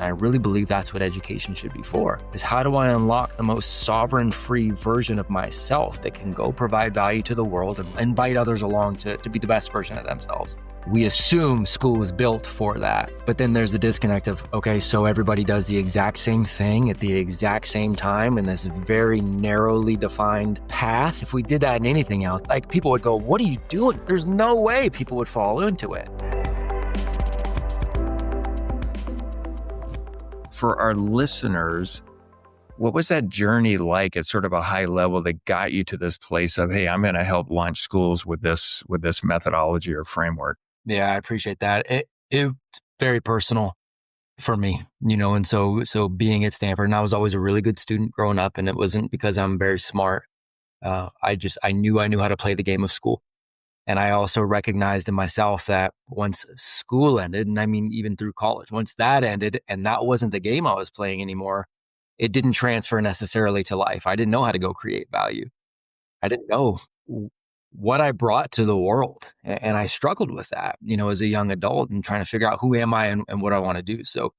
And I really believe that's what education should be for, is how do I unlock the most sovereign, free version of myself that can go provide value to the world and invite others along to be the best version of themselves. We assume school was built for that, but then there's the disconnect of, okay, so everybody does the exact same thing at the exact same time in this very narrowly defined path. If we did that in anything else, like people would go, what are you doing? There's no way people would fall into it. For our listeners, what was that journey like at sort of a high level that got you to this place of, hey, I'm going to help launch schools with this methodology or framework? Yeah, I appreciate that. It's very personal for me, and so being at Stanford, and I was always a really good student growing up, and it wasn't because I'm very smart. I knew how to play the game of school. And I also recognized in myself that once school ended, and I mean, even through college, once that ended and that wasn't the game I was playing anymore, it didn't transfer necessarily to life. I didn't know how to go create value. I didn't know what I brought to the world. And I struggled with that, as a young adult and trying to figure out who am I and what I want to do. So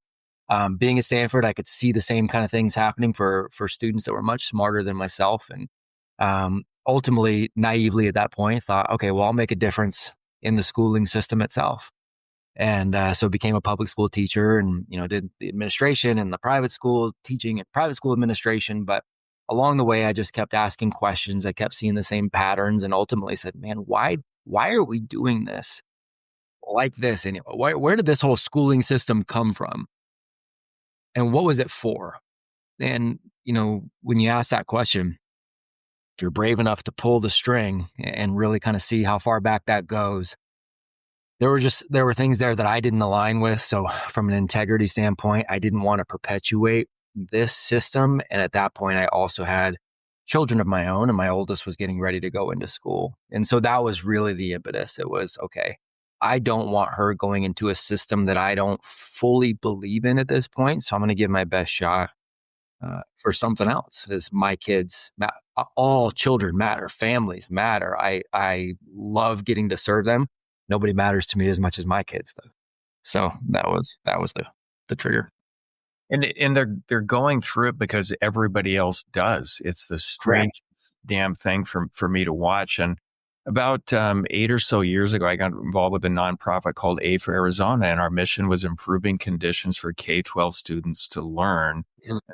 being at Stanford, I could see the same kind of things happening for students that were much smarter than myself. And ultimately, naively at that point, thought, okay, well, I'll make a difference in the schooling system itself. And so became a public school teacher and, did the administration and the private school teaching and private school administration. But along the way, I just kept asking questions. I kept seeing the same patterns and ultimately said, man, why are we doing this like this anyway? Where did this whole schooling system come from? And what was it for? And, when you ask that question, if you're brave enough to pull the string and really kind of see how far back that goes, there were things there that I didn't align with. So from an integrity standpoint, I didn't want to perpetuate this system. And at that point, I also had children of my own, and my oldest was getting ready to go into school. And so that was really the impetus. It was, okay, I don't want her going into a system that I don't fully believe in at this point. So I'm going to give my best shot for something else. Because my kids, all children matter, families matter. I love getting to serve them. Nobody matters to me as much as my kids, though. So that was the trigger. And they're going through it because everybody else does. It's the strangest damn thing for me to watch. And about 8 or so years ago, I got involved with a nonprofit called A for Arizona, and our mission was improving conditions for K-12 students to learn,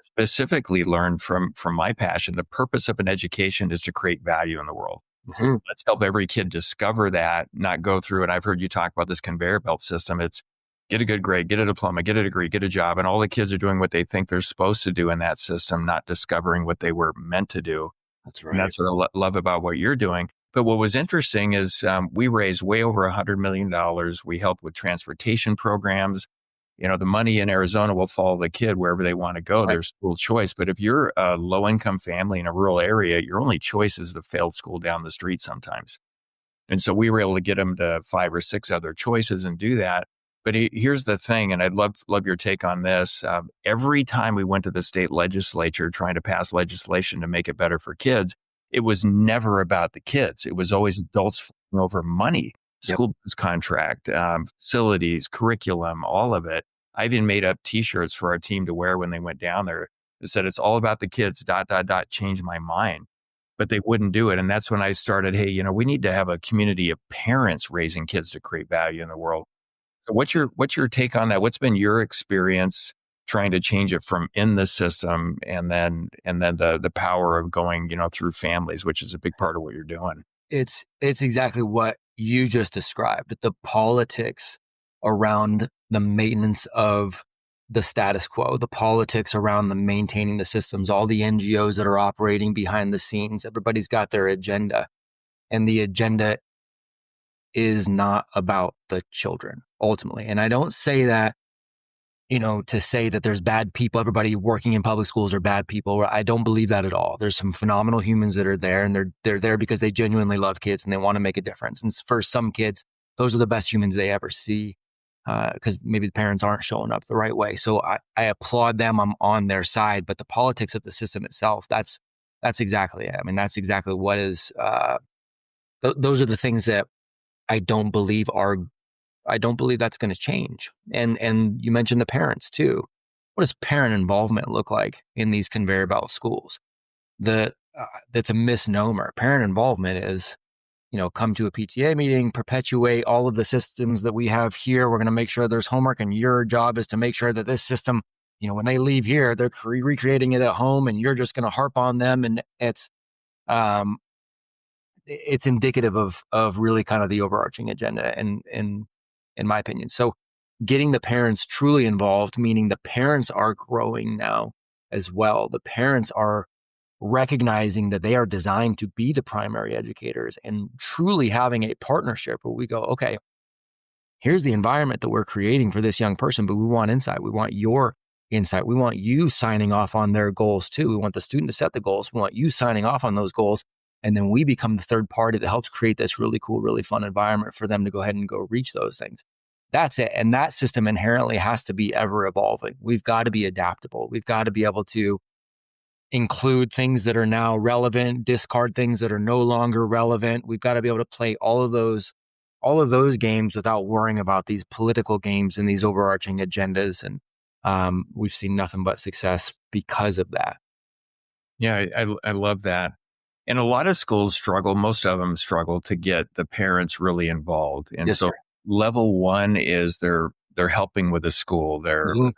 specifically learn from my passion. The purpose of an education is to create value in the world. Mm-hmm. Let's help every kid discover that, not go through. And I've heard you talk about this conveyor belt system. It's get a good grade, get a diploma, get a degree, get a job. And all the kids are doing what they think they're supposed to do in that system, not discovering what they were meant to do. That's right. And that's what I love about what you're doing. But what was interesting is we raised way over $100 million. We helped with transportation programs. The money in Arizona will follow the kid wherever they want to go, their school choice. But if you're a low-income family in a rural area, your only choice is the failed school down the street sometimes. And so we were able to get them to 5 or 6 other choices and do that. But here's the thing, and I'd love your take on this. Every time we went to the state legislature trying to pass legislation to make it better for kids, it was never about the kids. It was always adults fighting over money, school contract, facilities, curriculum, all of it. I even made up T-shirts for our team to wear when they went down there. It said, it's all about the kids, ... changed my mind. But they wouldn't do it. And that's when I started, hey, we need to have a community of parents raising kids to create value in the world. So what's your take on that? What's been your experience trying to change it from in the system and then the power of going, through families, which is a big part of what you're doing? It's exactly what you just described. The politics around the maintenance of the status quo, the politics around the maintaining the systems, all the NGOs that are operating behind the scenes, everybody's got their agenda. And the agenda is not about the children, ultimately. And I don't say that, to say that there's bad people, everybody working in public schools are bad people. I don't believe that at all. There's some phenomenal humans that are there, and they're there because they genuinely love kids and they want to make a difference. And for some kids, those are the best humans they ever see, because maybe the parents aren't showing up the right way. So I applaud them. I'm on their side. But the politics of the system itself, that's exactly it. I mean, that's exactly what is, those are the things that I don't believe that's going to change. And you mentioned the parents too. what does parent involvement look like in these conveyor belt schools? That's a misnomer. Parent involvement is, come to a PTA meeting, perpetuate all of the systems that we have here. We're going to make sure there's homework, and your job is to make sure that this system, when they leave here, they're recreating it at home, and you're just going to harp on them. And um, it's indicative of really kind of the overarching agenda, in my opinion. So getting the parents truly involved, meaning the parents are growing now as well. The parents are recognizing that they are designed to be the primary educators, and truly having a partnership where we go, okay, here's the environment that we're creating for this young person, but we want insight. We want your insight. We want you signing off on their goals too. We want the student to set the goals. We want you signing off on those goals. And then we become the third party that helps create this really cool, really fun environment for them to go ahead and go reach those things. That's it. And that system inherently has to be ever evolving. We've got to be adaptable. We've got to be able to include things that are now relevant, discard things that are no longer relevant. We've got to be able to play all of those games without worrying about these political games and these overarching agendas. And we've seen nothing but success because of that. Yeah, I love that. And a lot of schools struggle, most of them struggle to get the parents really involved. And Yes, so sir. level one is they're helping with the school. They're, Mhm.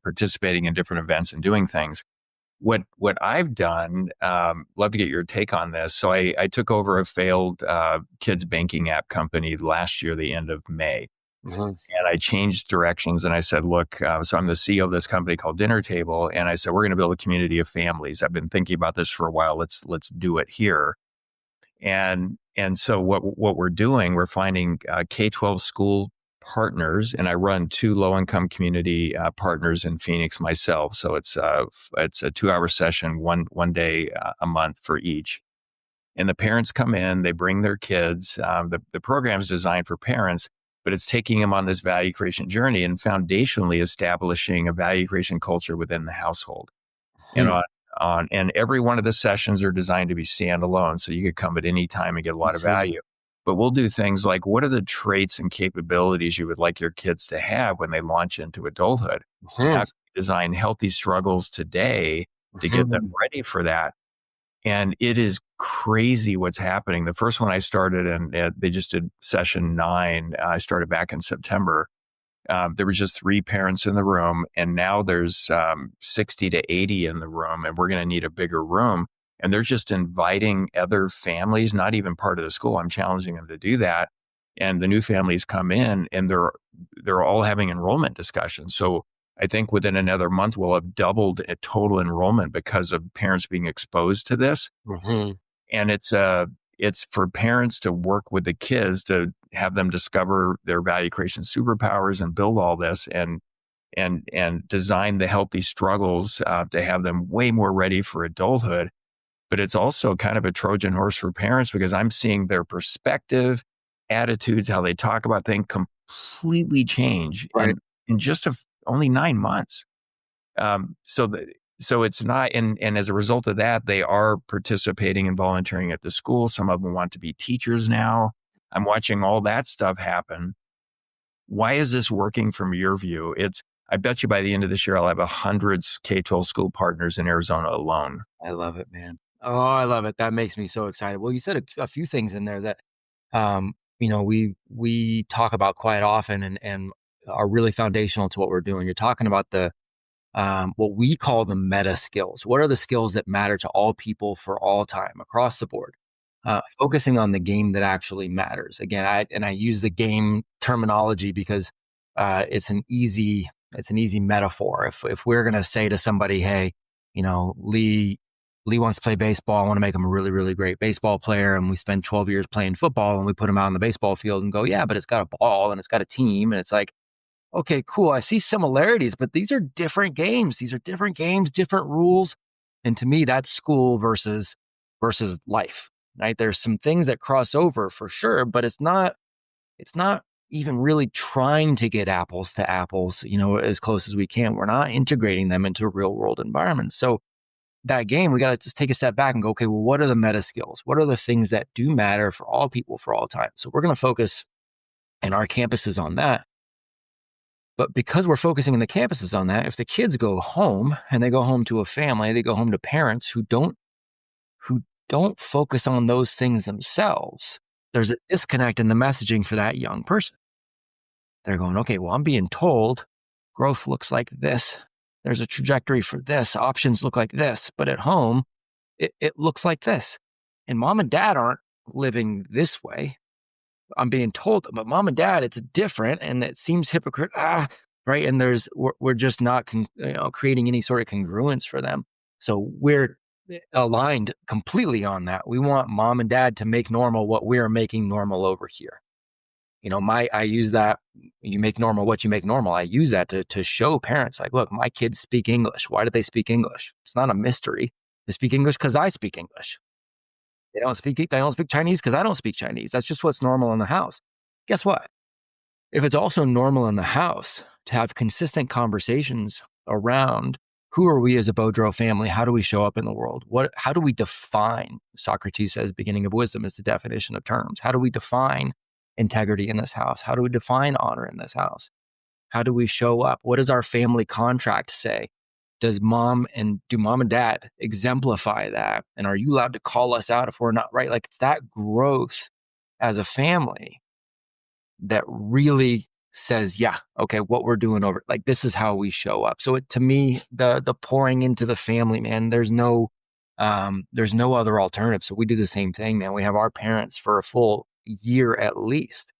participating in different events and doing things. What I've done, love to get your take on this. So I took over a failed kids banking app company last year, the end of May. Mhm. And I changed directions and I said, look, so I'm the CEO of this company called Dinner Table. And I said, we're going to build a community of families. I've been thinking about this for a while. Let's do it here. And so what we're doing, we're finding K-12 school partners, and I run 2 low-income community partners in Phoenix myself. So it's a 2-hour session, one day a month for each. And the parents come in, they bring their kids. The program's designed for parents, but it's taking them on this value creation journey and foundationally establishing a value creation culture within the household. And Mhm. and every one of the sessions are designed to be standalone, so you could come at any time and get a lot of Mhm. value. But we'll do things like, what are the traits and capabilities you would like your kids to have when they launch into adulthood? And how Mhm. can you design healthy struggles today to get them Mhm. ready for that? And it is crazy what's happening. The first one I started, and they just did session 9. I started back in September. There was just 3 parents in the room, and now there's 60 to 80 in the room, and we're going to need a bigger room. And they're just inviting other families, not even part of the school. I'm challenging them to do that. And the new families come in, and they're all having enrollment discussions. So I think within another month, we'll have doubled a total enrollment because of parents being exposed to this. Mhm. And it's for parents to work with the kids to have them discover their value creation superpowers and build all this and design the healthy struggles to have them way more ready for adulthood. But it's also kind of a Trojan horse for parents because I'm seeing their perspective, attitudes, how they talk about things completely change, Right. and in just only 9 months. Um, so the, so it's not, and as a result of that, they are participating and volunteering at the school. Some of them want to be teachers now. I'm watching all that stuff happen. Why is this working from your view? I bet you by the end of this year, I'll have 100 K-12 school partners in Arizona alone. I love it, man. Oh, I love it. That makes me so excited. Well, you said a few things in there that, we talk about quite often, and are really foundational to what we're doing. You're talking about the what we call the meta skills. What are the skills that matter to all people for all time across the board? Focusing on the game that actually matters. Again, I use the game terminology because it's an easy metaphor. If we're gonna say to somebody, hey, Lee wants to play baseball. I want to make him a really, really great baseball player. And we spend 12 years playing football, and we put him out on the baseball field and go, yeah, but it's got a ball and it's got a team. And it's like, okay, cool. I see similarities, but these are different games. These are different games, different rules. And to me, that's school versus life, right? There's some things that cross over for sure, but it's not even really trying to get apples to apples, as close as we can. We're not integrating them into real world environments. So that game, we got to just take a step back and go, okay, well, what are the meta skills? What are the things that do matter for all people for all time? So we're going to focus in our campuses on that. But because we're focusing in the campuses on that, if the kids go home and they go home to a family, they go home to parents who don't focus on those things themselves, there's a disconnect in the messaging for that young person. They're going, okay, well, I'm being told growth looks like this. There's a trajectory for this. Options look like this. But at home, it looks like this. And mom and dad aren't living this way. I'm being told, but mom and dad, it's different, and it seems hypocrite. Right. And we're just not creating any sort of congruence for them. So we're aligned completely on that. We want mom and dad to make normal what we're making normal over here. I use that. You make normal what you make normal. I use that to show parents, like, look, my kids speak English. Why do they speak English? It's not a mystery. They speak English because I speak English. They don't speak Chinese because I don't speak Chinese. That's just what's normal in the house. Guess what? If it's also normal in the house to have consistent conversations around who are we as a Beaudreau family? How do we show up in the world? How do we define? Socrates says beginning of wisdom is the definition of terms. How do we define integrity in this house? How do we define honor in this house? How do we show up? What does our family contract say? Do mom and dad exemplify that? And are you allowed to call us out if we're not right? Like, it's that growth as a family that really says, yeah, okay, what we're doing like, this is how we show up. So to me, the pouring into the family, man, there's no other alternative. So we do the same thing, man. We have our parents for a full year at least.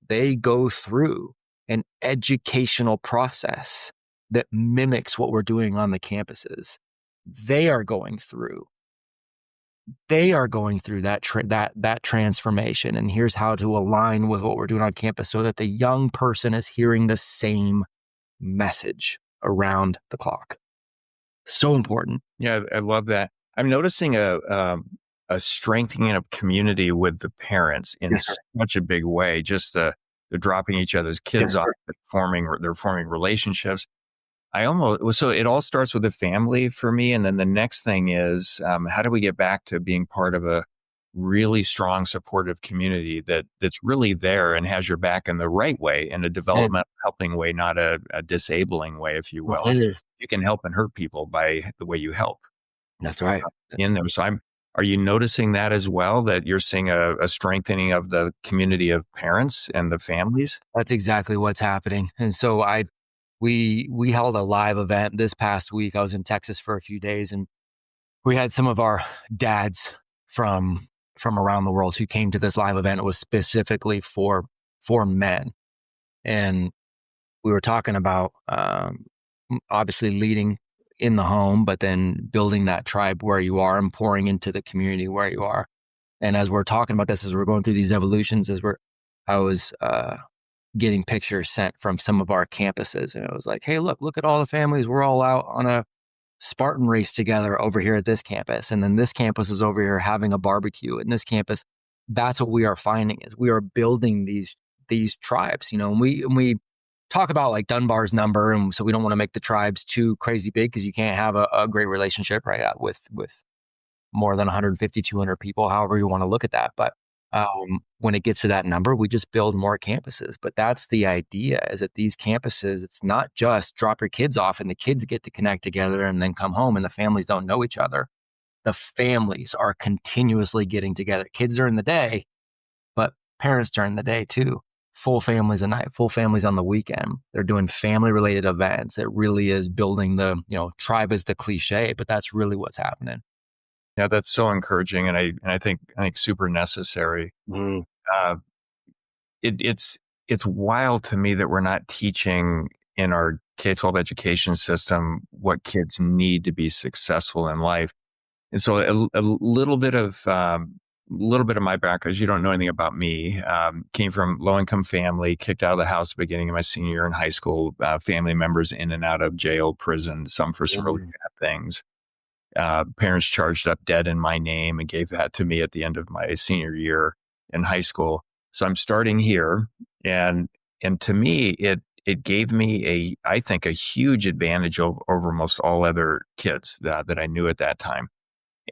They go through an educational process that mimics what we're doing on the campuses. They are going through that transformation. And here's how to align with what we're doing on campus so that the young person is hearing the same message around the clock. So important. Yeah, I love that. I'm noticing a strengthening of community with the parents in such a big way. Just they're dropping each other's kids off, they're forming relationships. So it all starts with the family for me. And then the next thing is, how do we get back to being part of a really strong, supportive community that's really there and has your back in the right way, in a development helping way, not a disabling way, if you will. You can help and hurt people by the way you help. That's right. In there. So are you noticing that as well, that you're seeing a strengthening of the community of parents and the families? That's exactly what's happening. And so we held a live event this past week. I was in Texas for a few days, and we had some of our dads from around the world who came to this live event. It was specifically for men. And we were talking about obviously leading in the home, but then building that tribe where you are and pouring into the community where you are. And as we're talking about this, as we're going through these evolutions, I was getting pictures sent from some of our campuses. And it was like, hey, look at all the families. We're all out on a Spartan race together over here at this campus. And then this campus is over here having a barbecue. And this campus, that's what we are finding is we are building these tribes, and we talk about like Dunbar's number. And so we don't want to make the tribes too crazy big because you can't have a great relationship, right? With more than 150, 200 people, however you want to look at that. But when it gets to that number, we just build more campuses. But that's the idea, is that these campuses, it's not just drop your kids off and the kids get to connect together and then come home and the families don't know each other. The families are continuously getting together. Kids during the day, but parents during the day too. Full families at night, full families on the weekend. They're doing family related events. It really is building tribe is the cliche, but that's really what's happening. Yeah, that's so encouraging, and I think super necessary. Mm. It's wild to me that we're not teaching in our K-12 education system what kids need to be successful in life. And so a little bit of my background, you don't know anything about me, came from low-income family, kicked out of the house at the beginning of my senior year in high school, family members in and out of jail, prison, some for some really bad things. Parents charged up debt in my name and gave that to me at the end of my senior year in high school. So I'm starting here, and to me, it gave me I think a huge advantage over most all other kids that I knew at that time.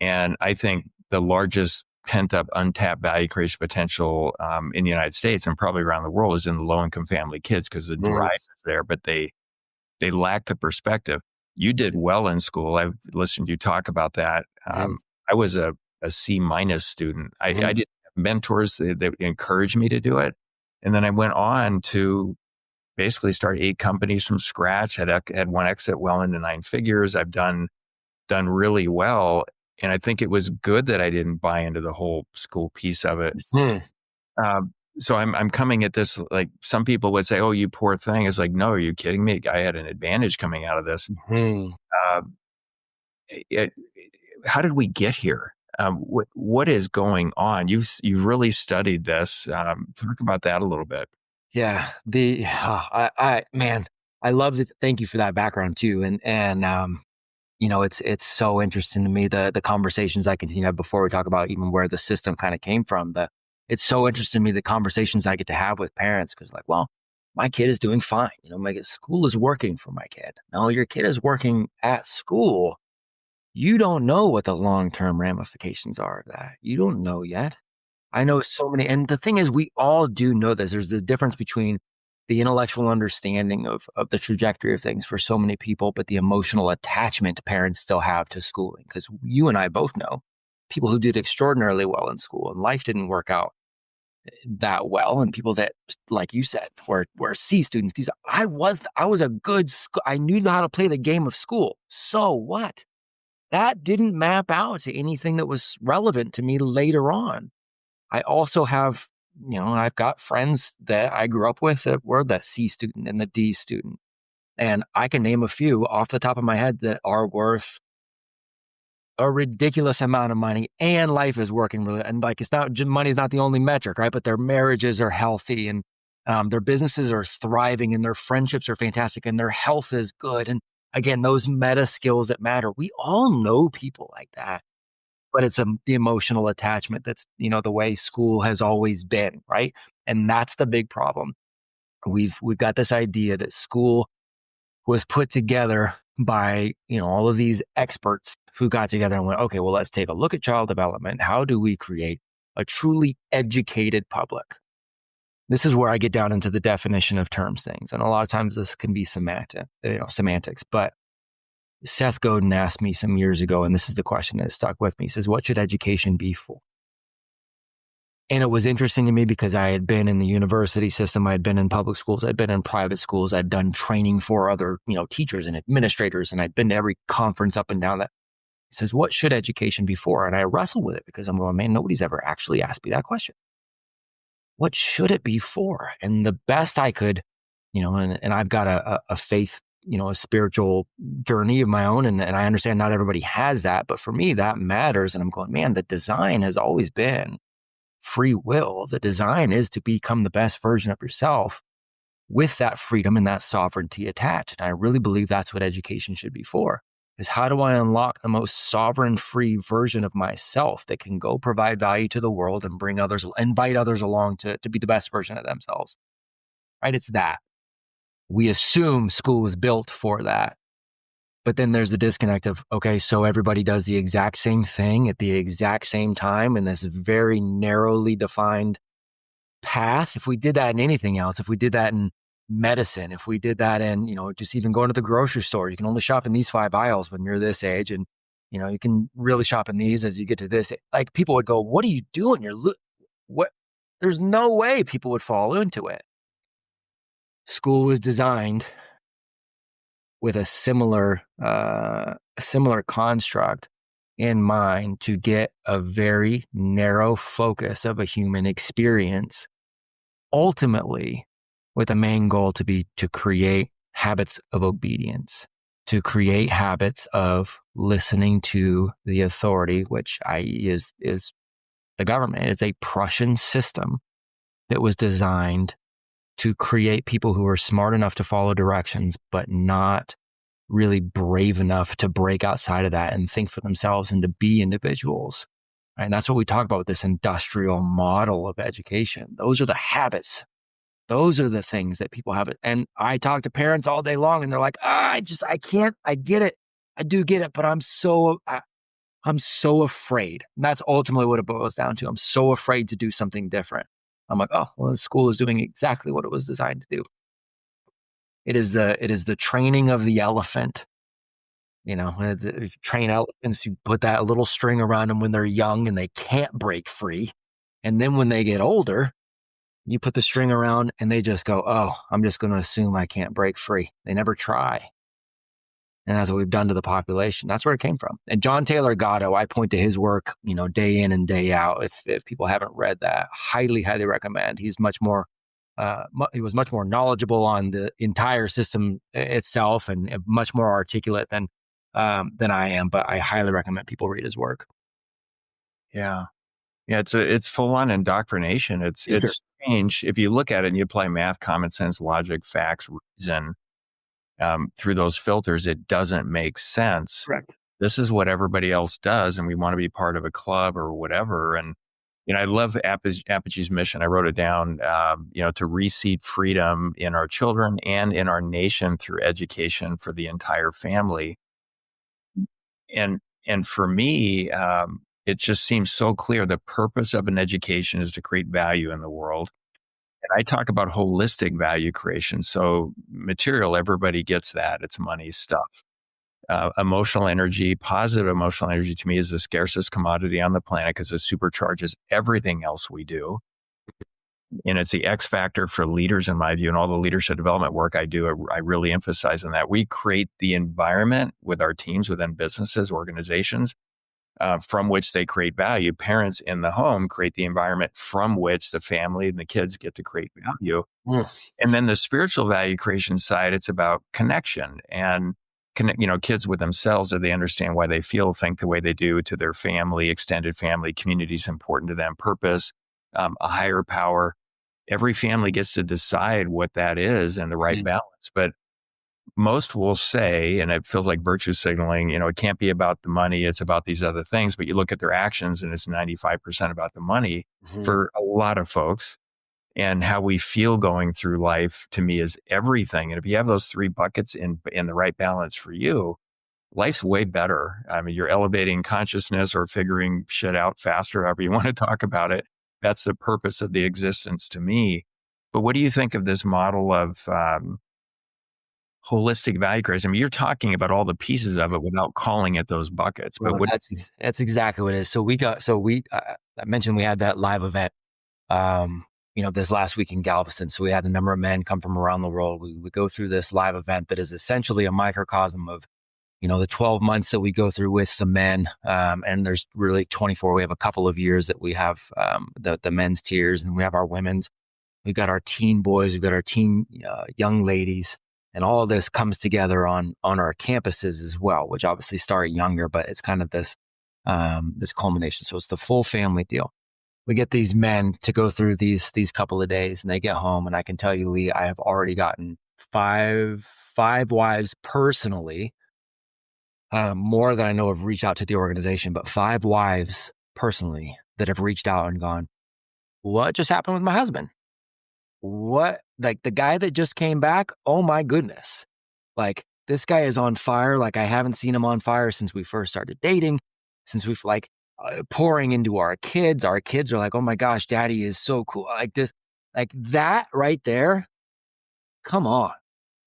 And I think the largest pent up, untapped value creation potential in the United States and probably around the world is in the low income family kids because the Mm, drive is there, but they lack the perspective. You did well in school. I've listened to you talk about that. mhm, I was a C minus student. I mhm, didn't have mentors that encouraged me to do it. And then I went on to basically start 8 companies from scratch, had one exit well into 9 figures. I've done really well. And I think it was good that I didn't buy into the whole school piece of it. mhm, So I'm coming at this like some people would say, "Oh, you poor thing." It's like, no, are you kidding me? I had an advantage coming out of this. mhm. Uh, it, how did we get here? What is going on? You've really studied this. Talk about that a little bit. Yeah, man, I love it. Thank you for that background too. It's so interesting to me the conversations I continue to have before we talk about even where the system kind of came from. It's so interesting to me the conversations I get to have with parents because like, well, my kid is doing fine. My school is working for my kid. No, your kid is working at school. You don't know what the long term ramifications are of that. You don't know yet. I know so many, and the thing is, we all do know this. There's the difference between the intellectual understanding of the trajectory of things for so many people, but the emotional attachment parents still have to schooling. Because you and I both know people who did extraordinarily well in school and life didn't work out that well, and people that, like you said, were C students. I was a good. I knew how to play the game of school. So what? That didn't map out to anything that was relevant to me later on. I also have, I've got friends that I grew up with that were the C student and the D student. And I can name a few off the top of my head that are worth a ridiculous amount of money and life is working really. And like, it's not, money's not the only metric, right? But their marriages are healthy and their businesses are thriving and their friendships are fantastic and their health is good. And again, those meta skills that matter. We all know people like that, but it's the emotional attachment that's the way school has always been, right? And that's the big problem. We've got this idea that school was put together by all of these experts who got together and went, okay, well, let's take a look at child development. How do we create a truly educated public? This is where I get down into the definition of terms things, and a lot of times this can be semantics, but Seth Godin asked me some years ago, and this is the question that stuck with me. He says, what should education be for? And it was interesting to me because I had been in the university system. I had been in public schools. I'd been in private schools. I'd done training for other, teachers and administrators. And I'd been to every conference up and down that. He says, what should education be for? And I wrestle with it because I'm going, man, nobody's ever actually asked me that question. What should it be for? And the best I could, and I've got a faith, a spiritual journey of my own. And I understand not everybody has that, but for me, that matters. And I'm going, man, the design has always been free will. The design is to become the best version of yourself with that freedom and that sovereignty attached. And I really believe that's what education should be for, is how do I unlock the most sovereign free version of myself that can go provide value to the world and invite others along to be the best version of themselves, right? It's that. We assume school was built for that. But then there's the disconnect of, okay, so everybody does the exact same thing at the exact same time in this very narrowly defined path. If we did that in anything else, if we did that in medicine, if we did that in, just even going to the grocery store, you can only shop in these 5 aisles when you're this age. And, you can really shop in these as you get to this. Like people would go, what are you doing? What? There's no way people would fall into it. School was designed with a similar construct in mind to get a very narrow focus of a human experience, ultimately with a main goal to be to create habits of obedience, to create habits of listening to the authority, which i.e. is the government. It's a Prussian system that was designed to create people who are smart enough to follow directions, but not really brave enough to break outside of that and think for themselves and to be individuals. Right? And that's what we talk about with this industrial model of education. Those are the habits. Those are the things that people have. And I talk to parents all day long and they're like, I can't, I get it. I do get it, but I'm I'm so afraid. And that's ultimately what it boils down to. I'm so afraid to do something different. I'm like, oh, well, the school is doing exactly what it was designed to do. It is the training of the elephant. If you train elephants, you put that little string around them when they're young and they can't break free. And then when they get older, you put the string around and they just go, oh, I'm just going to assume I can't break free. They never try. And that's what we've done to the population. That's where it came from. And John Taylor Gatto, I point to his work, day in and day out. If people haven't read that, highly, highly recommend. He was much more knowledgeable on the entire system itself and much more articulate than I am. But I highly recommend people read his work. Yeah. Yeah. It's full on indoctrination. Yes, sir. It's strange. If you look at it and you apply math, common sense, logic, facts, reason, through those filters, it doesn't make sense. Correct. This is what everybody else does, and we want to be part of a club or whatever. And I love Apogee's mission. I wrote it down. To reseed freedom in our children and in our nation through education for the entire family. And for me, it just seems so clear. The purpose of an education is to create value in the world. And I talk about holistic value creation. So material, everybody gets that. It's money stuff. Emotional energy, positive emotional energy to me is the scarcest commodity on the planet because it supercharges everything else we do. And it's the X factor for leaders, in my view, and all the leadership development work I do. I really emphasize on that. We create the environment with our teams within businesses, organizations, from which they create value. Parents in the home create the environment from which the family and the kids get to create value. And then the spiritual value creation side, it's about connection and kids with themselves. Do they understand why they think the way they do, to their family, extended family, community is important to them, purpose, a higher power. Every family gets to decide what that is and the right balance. But most will say, and it feels like virtue signaling, it can't be about the money. It's about these other things. But you look at their actions and it's 95% about the money for a lot of folks. And how we feel going through life, to me, is everything. And if you have those three buckets in the right balance for you, life's way better. I mean, you're elevating consciousness or figuring shit out faster, however you want to talk about it. That's the purpose of the existence to me. But what do you think of this model of holistic value creation? I mean, you're talking about all the pieces of it without calling it those buckets. But Well, that's exactly what it is. I mentioned we had that live event, this last week in Galveston. So we had a number of men come from around the world. We go through this live event that is essentially a microcosm of, the 12 months that we go through with the men. And there's really 24. We have a couple of years that we have the men's tiers, and we have our women's. We've got our teen boys. We've got our teen young ladies. And all of this comes together on our campuses as well, which obviously start younger, but it's kind of this culmination. So it's the full family deal. We get these men to go through these couple of days, and they get home. And I can tell you, Lee, I have already gotten five wives personally, more than I know have reached out to the organization, but 5 wives personally that have reached out and gone, what just happened with my husband? What, like the guy that just came back? Oh my goodness. Like, this guy is on fire. Like, I haven't seen him on fire since we first started dating, since we've pouring into our kids. Our kids are like, oh my gosh, daddy is so cool. Like this, like that right there. Come on.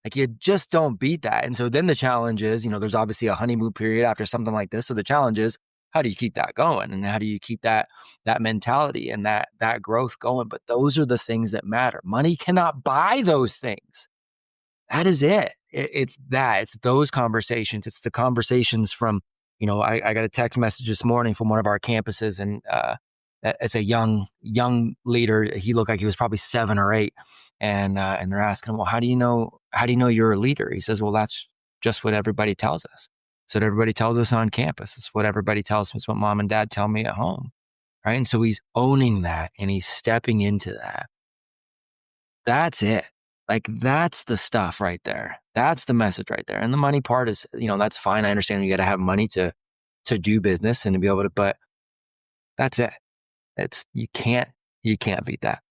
Like, you just don't beat that. And so then the challenge is, there's obviously a honeymoon period after something like this. So the challenge is, how do you keep that going? And how do you keep that mentality and that growth going? But those are the things that matter. Money cannot buy those things. That is it. It's those conversations. It's the conversations from, I got a text message this morning from one of our campuses, and it's a young leader. He looked like he was probably 7 or 8. And they're asking, well, how do you know you're a leader? He says, well, that's just what everybody tells us. It's what everybody tells us on campus. It's what everybody tells us. It's what mom and dad tell me at home. Right. And so he's owning that and he's stepping into that. That's it. Like, that's the stuff right there. That's the message right there. And the money part is, that's fine. I understand you got to have money to do business and to be able to, but that's it. You can't beat that.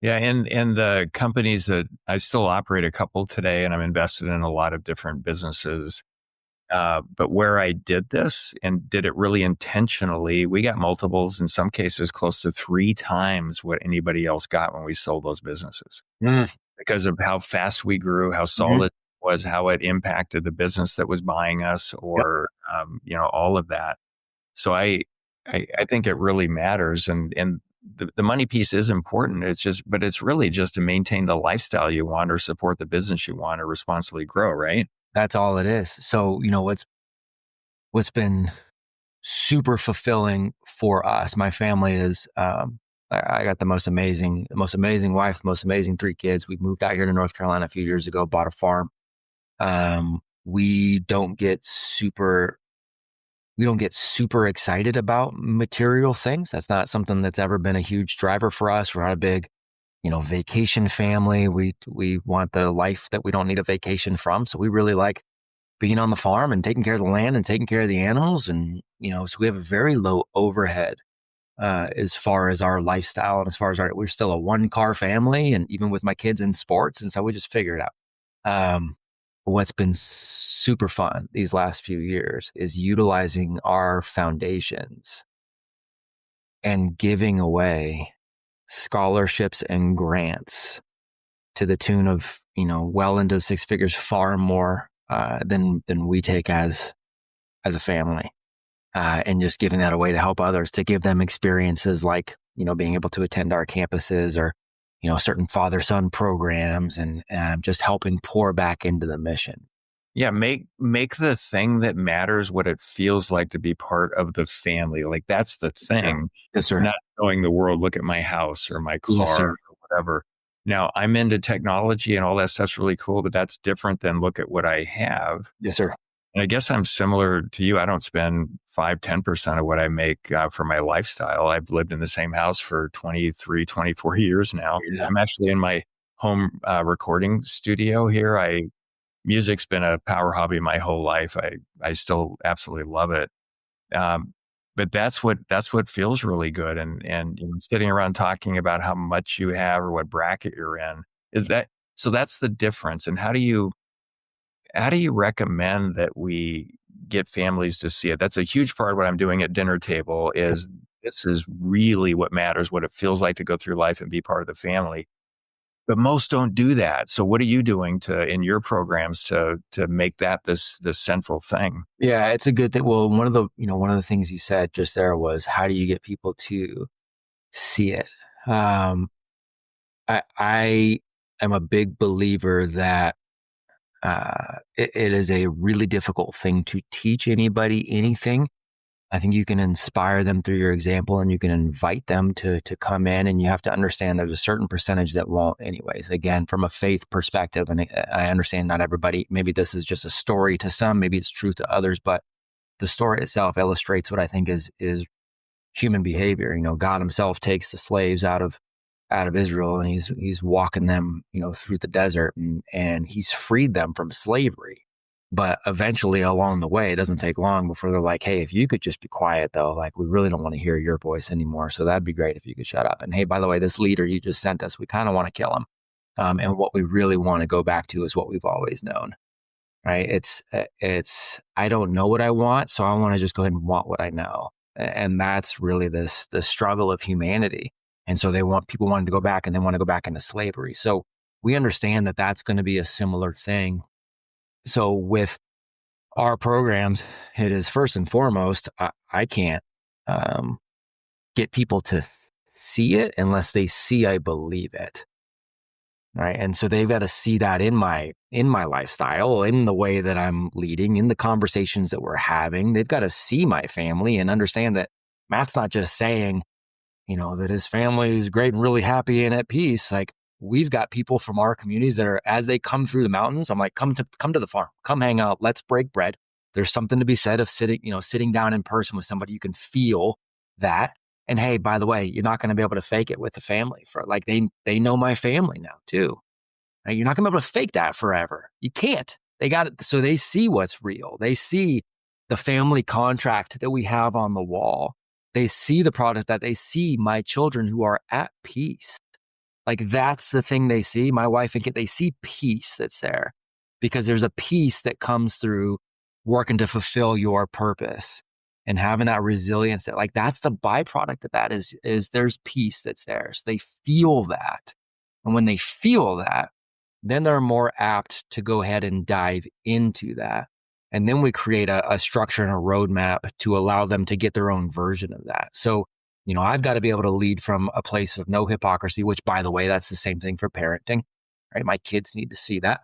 Yeah, and the companies that I still operate a couple today, and I'm invested in a lot of different businesses. But where I did this and did it really intentionally, we got multiples, in some cases close to 3 times what anybody else got when we sold those businesses Mm, because of how fast we grew, how mhm. solid it was, how it impacted the business that was buying us, Yep, or all of that. So I think it really matters, and the money piece is important. But it's really just to maintain the lifestyle you want, or support the business you want, or responsibly grow, right? that's all it is. So, what's been super fulfilling for us, my family is, I got the most amazing wife, most amazing 3 kids. We moved out here to North Carolina a few years ago, bought a farm. We don't get super excited about material things. That's not something that's ever been a huge driver for us. We're not a big, vacation family. We want the life that we don't need a vacation from. So we really like being on the farm and taking care of the land and taking care of the animals. And, so we have a very low overhead as far as our lifestyle and as far as we're still a 1 car family. And even with my kids in sports. And so we just figure it out. Um, what's been super fun these last few years is utilizing our foundations and giving away scholarships and grants to the tune of, well into 6 figures, far more than we take as a family, and just giving that away to help others, to give them experiences like, being able to attend our campuses, or, certain father-son programs, and just helping pour back into the mission. Yeah, make the thing that matters what it feels like to be part of the family. Like, that's the Sure. thing, Yes, sir. not showing the world, look at my house or my Yes, car sir. or whatever. Now, I'm into technology and all that stuff's really cool, but that's different than look at what I have. Yes, sir. And I guess I'm similar to you. I don't spend 5-10% of what I make for my lifestyle. I've lived in the same house for 23, 24 years now. Yeah. I'm actually in my home recording studio here. Music's been a power hobby my whole life. I still absolutely love it. Um, but that's what feels really good. And sitting around talking about how much you have or what bracket you're in, is that so that's the difference. And how do you recommend that we get families to see it? That's a huge part of what I'm doing at dinner table. Is this is really what matters, what it feels like to go through life and be part of the family. But most don't do that. So what are you doing in your programs to make that this central thing? Yeah, it's a good thing. Well, one of the things you said just there was, how do you get people to see it? Um, I am a big believer that it is a really difficult thing to teach anybody anything. I think you can inspire them through your example, and you can invite them to come in, and you have to understand there's a certain percentage that won't anyways. Again, from a faith perspective, and I understand not everybody, maybe this is just a story to some, maybe it's true to others, but the story itself illustrates what I think is human behavior. God himself takes the slaves out of Israel, and he's walking them, through the desert, and he's freed them from slavery. But eventually along the way, it doesn't take long before they're like, hey, if you could just be quiet though, like we really don't want to hear your voice anymore. So that'd be great if you could shut up. And hey, by the way, this leader you just sent us, we kind of want to kill him. And what we really want to go back to is what we've always known, right? I don't know what I want, so I want to just go ahead and want what I know. And that's really the struggle of humanity. And so people wanted to go back, and they want to go back into slavery. So we understand that that's going to be a similar thing. So with our programs, it is first and foremost, I can't um, get people to see it unless they see I believe it. Right. And so they've got to see that in my lifestyle, in the way that I'm leading, in the conversations that we're having. They've got to see my family and understand that Matt's not just saying, that his family is great and really happy and at peace. Like, we've got people from our communities that are, as they come through the mountains, I'm like, come to the farm, come hang out, let's break bread. There's something to be said of sitting down in person with somebody. You can feel that. And hey, by the way, you're not going to be able to fake it with the family. For like, they know my family now too. Right? You're not going to be able to fake that forever. You can't. They got it. So they see what's real. They see the family contract that we have on the wall. They see the product, that they see my children who are at peace. Like, that's the thing they see. My wife and kid, they see peace that's there, because there's a peace that comes through working to fulfill your purpose and having that resilience that like that's the byproduct of that is there's peace that's there. So they feel that. And when they feel that, then they're more apt to go ahead and dive into that. And then we create a structure and a roadmap to allow them to get their own version of that. So, I've got to be able to lead from a place of no hypocrisy, which by the way, that's the same thing for parenting, right? My kids need to see that.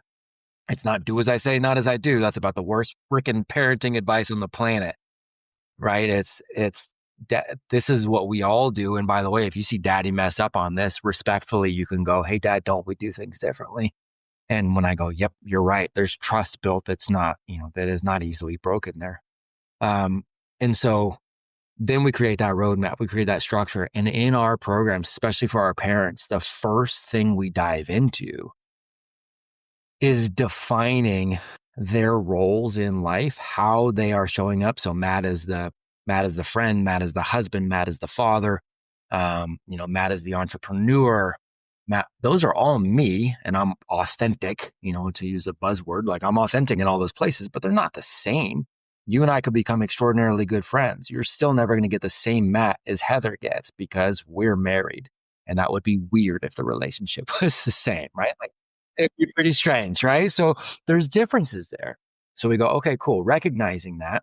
It's not do as I say, not as I do. That's about the worst freaking parenting advice on the planet, right? This is what we all do. And by the way, if you see daddy mess up on this, respectfully, you can go, hey, dad, don't we do things differently? And when I go, yep, you're right. There's trust built that's not, that is not easily broken there. And so then we create that roadmap, we create that structure. And in our programs, especially for our parents, the first thing we dive into is defining their roles in life, how they are showing up. So Matt is the friend, Matt is the husband, Matt is the father, Matt is the entrepreneur. Matt, those are all me, and I'm authentic, to use a buzzword, like I'm authentic in all those places, but they're not the same. You and I could become extraordinarily good friends. You're still never going to get the same Matt as Heather gets because we're married. And that would be weird if the relationship was the same, right? Like it'd be pretty strange, right? So there's differences there. So we go, okay, cool. Recognizing that,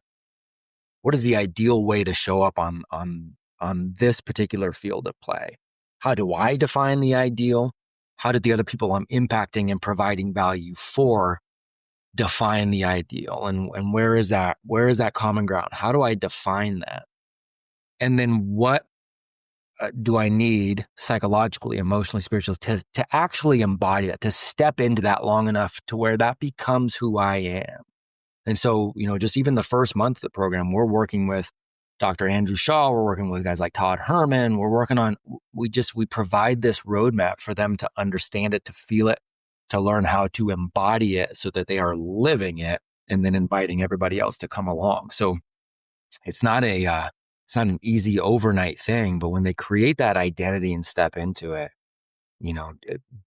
what is the ideal way to show up on this particular field of play? How do I define the ideal? How did the other people I'm impacting and providing value for define the ideal? And where is that common ground? How do I define that? And then what do I need psychologically, emotionally, spiritually to actually embody that, to step into that long enough to where that becomes who I am? And so, just even the first month of the program, we're working with Dr. Andrew Shaw, we're working with guys like Todd Herman, we're working on, we provide this roadmap for them to understand it, to feel it, to learn how to embody it so that they are living it and then inviting everybody else to come along. So it's not an easy overnight thing, but when they create that identity and step into it,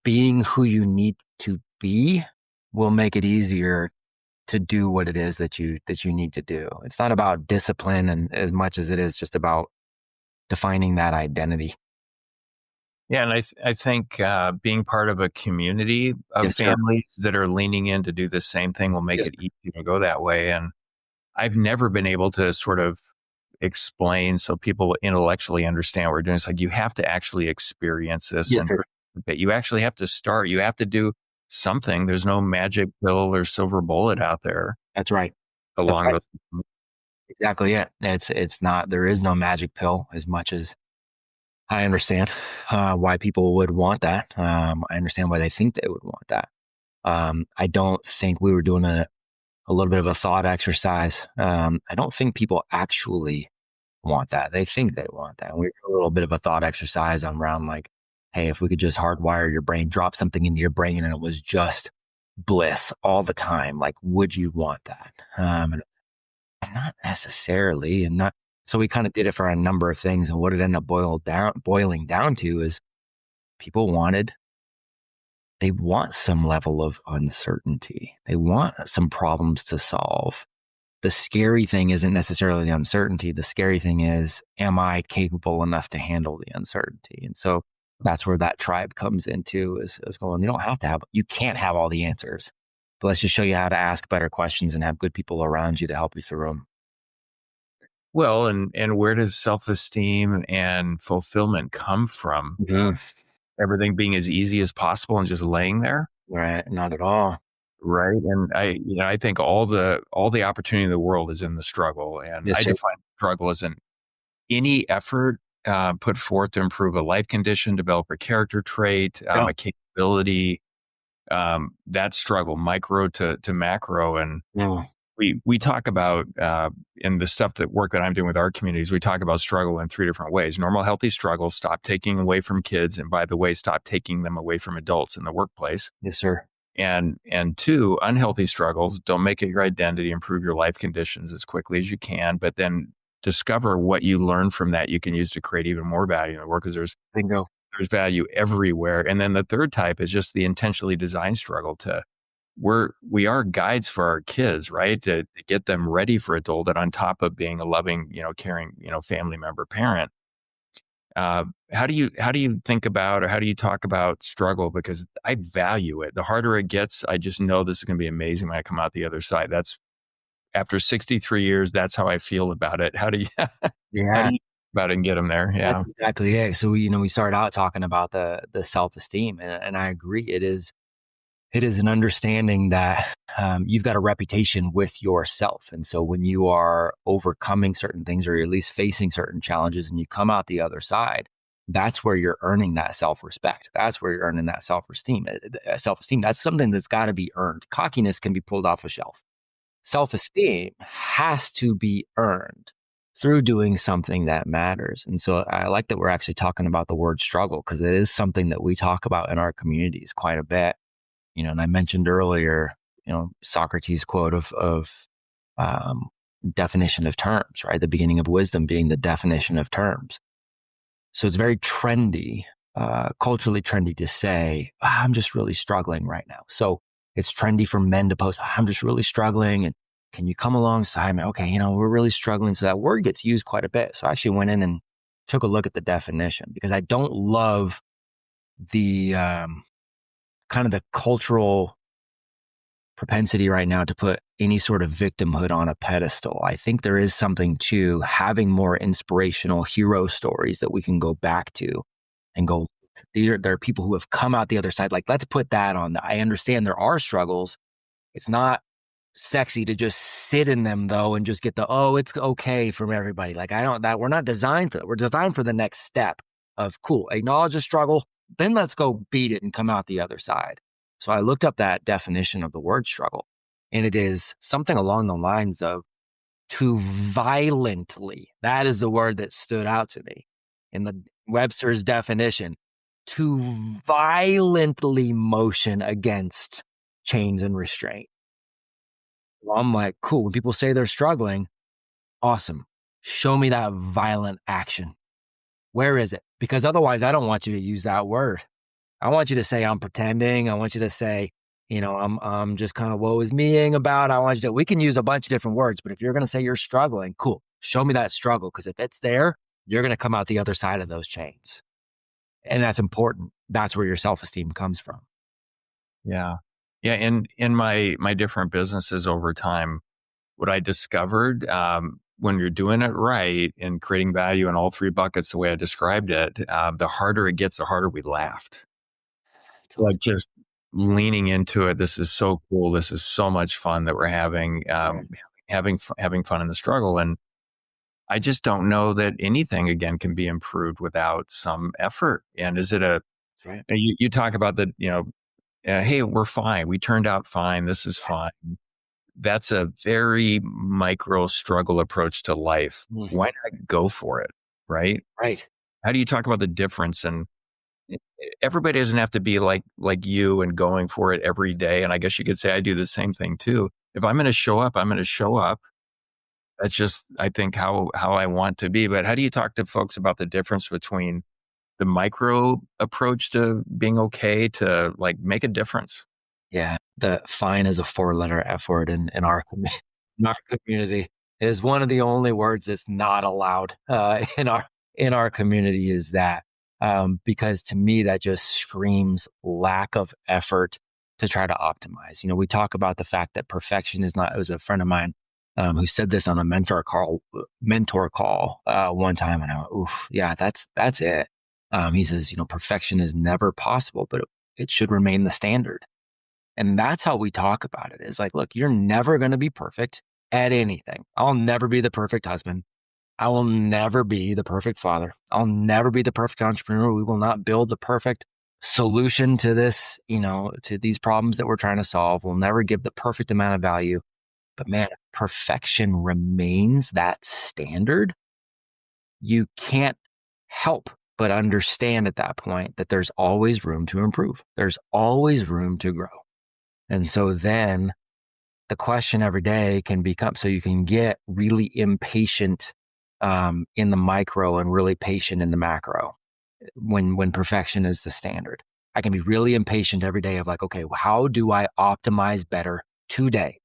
being who you need to be will make it easier to do what it is that you need to do. It's not about discipline and as much as it is just about defining that identity. Yeah, and I think being part of a community of Yes, families that are leaning in to do the same thing will make yes, it easy to go that way. And I've never been able to sort of explain so people intellectually understand what we're doing. It's like you have to actually experience this yes, and sir. participate. You actually have to start. You have to do something. There's no magic pill or silver bullet out there That's right. That's along right. those. Exactly it. It's not, there is no magic pill as much as I understand why people would want that. I understand why they think they would want that. I don't think we were doing a little bit of a thought exercise. I don't think people actually want that. They think they want that. We did a little bit of a thought exercise around like, hey, if we could just hardwire your brain, drop something into your brain and it was just bliss all the time, like, would you want that? And not necessarily, and not. So we kind of did it for a number of things, and what it ended up boiling down to is people they want some level of uncertainty. They want some problems to solve. The scary thing isn't necessarily the uncertainty. The scary thing is, am I capable enough to handle the uncertainty? And so that's where that tribe comes into is going, you can't have all the answers, but let's just show you how to ask better questions and have good people around you to help you through them. Well, and where does self-esteem and fulfillment come from? Mm-hmm. Everything being as easy as possible and just laying there? Right. Not at all. Right. And I think all the opportunity in the world is in the struggle. And Yes, I sir. define struggle as any effort put forth to improve a life condition, develop a character trait, Yeah. a capability, that struggle, micro to macro. And Yeah. we talk about in the work that I'm doing with our communities, we talk about struggle in three different ways. Normal, healthy struggles, stop taking away from kids. And by the way, stop taking them away from adults in the workplace. Yes, sir. And two, unhealthy struggles, don't make it your identity, improve your life conditions as quickly as you can, but then discover what you learn from that you can use to create even more value in the work, because Bingo. there's value everywhere. And then the third type is just the intentionally designed struggle to we are guides for our kids, right? To get them ready for adulthood on top of being a loving, caring, family member, parent. How do you think about, or how do you talk about struggle? Because I value it. The harder it gets, I just know this is going to be amazing when I come out the other side. That's after 63 years. That's how I feel about it. How do you how Yeah, do you about it and get them there? Yeah. that's exactly it. So we started out talking about the self-esteem, and I agree. It is an understanding that you've got a reputation with yourself. And so when you are overcoming certain things, or at least facing certain challenges, and you come out the other side, that's where you're earning that self-respect. That's where you're earning that self-esteem. Self-esteem, that's something that's got to be earned. Cockiness can be pulled off a shelf. Self-esteem has to be earned through doing something that matters. And so I like that we're actually talking about the word struggle, because it is something that we talk about in our communities quite a bit. And I mentioned earlier, Socrates' quote of um, definition of terms, right? The beginning of wisdom being the definition of terms. So it's very trendy, culturally trendy to say, I'm just really struggling right now. So it's trendy for men to post, I'm just really struggling. And can you come alongside me? Okay, we're really struggling. So that word gets used quite a bit. So I actually went in and took a look at the definition, because I don't love the kind of the cultural propensity right now to put any sort of victimhood on a pedestal. I think there is something to having more inspirational hero stories that we can go back to and go, there are people who have come out the other side. Like, let's put that on. I understand there are struggles. It's not sexy to just sit in them though and just get it's okay from everybody. Like, we're not designed for that. We're designed for the next step of cool, acknowledge the struggle, then let's go beat it and come out the other side. So I looked up that definition of the word struggle, and it is something along the lines of to violently, that is the word that stood out to me in the Webster's definition, to violently motion against chains and restraint. Well, I'm like, cool. When people say they're struggling, awesome. Show me that violent action. Where is it? Because otherwise, I don't want you to use that word. I want you to say I'm pretending. I want you to say, I'm just kind of woe is meing about. I want you to. We can use a bunch of different words, but if you're going to say you're struggling, cool. Show me that struggle, because if it's there, you're going to come out the other side of those chains, and that's important. That's where your self-esteem comes from. Yeah. Yeah. In my different businesses over time, what I discovered, when you're doing it right and creating value in all three buckets, the way I described it, the harder it gets, the harder we laughed. Like, just leaning into it. This is so cool. This is so much fun that we're having, Right. having fun in the struggle. And I just don't know that anything again can be improved without some effort. And is it That's right. you talk about the, hey, we're fine. We turned out fine. This is fine. That's a very micro struggle approach to life. Mm, Why not go for it? Right. right. How do you talk about the difference? And everybody doesn't have to be like you and going for it every day. And I guess you could say I do the same thing too. If I'm going to show up, I'm going to show up. That's just, I think, how I want to be. But how do you talk to folks about the difference between the micro approach to being okay to like make a difference? Yeah. The fine is a 4-letter F word in our in our community. It is one of the only words that's not allowed in our community. Is that because to me that just screams lack of effort to try to optimize. We talk about the fact that perfection is not. It was a friend of mine who said this on a mentor call one time, and I went, "Oof, yeah, that's it." He says, perfection is never possible, but it should remain the standard. And that's how we talk about it. Is like, look, you're never going to be perfect at anything. I'll never be the perfect husband. I will never be the perfect father. I'll never be the perfect entrepreneur. We will not build the perfect solution to this, to these problems that we're trying to solve. We'll never give the perfect amount of value. But man, if perfection remains that standard, you can't help but understand at that point that there's always room to improve. There's always room to grow. And so then the question every day can become, so you can get really impatient in the micro and really patient in the macro when perfection is the standard. I can be really impatient every day of like, okay, well, how do I optimize better today?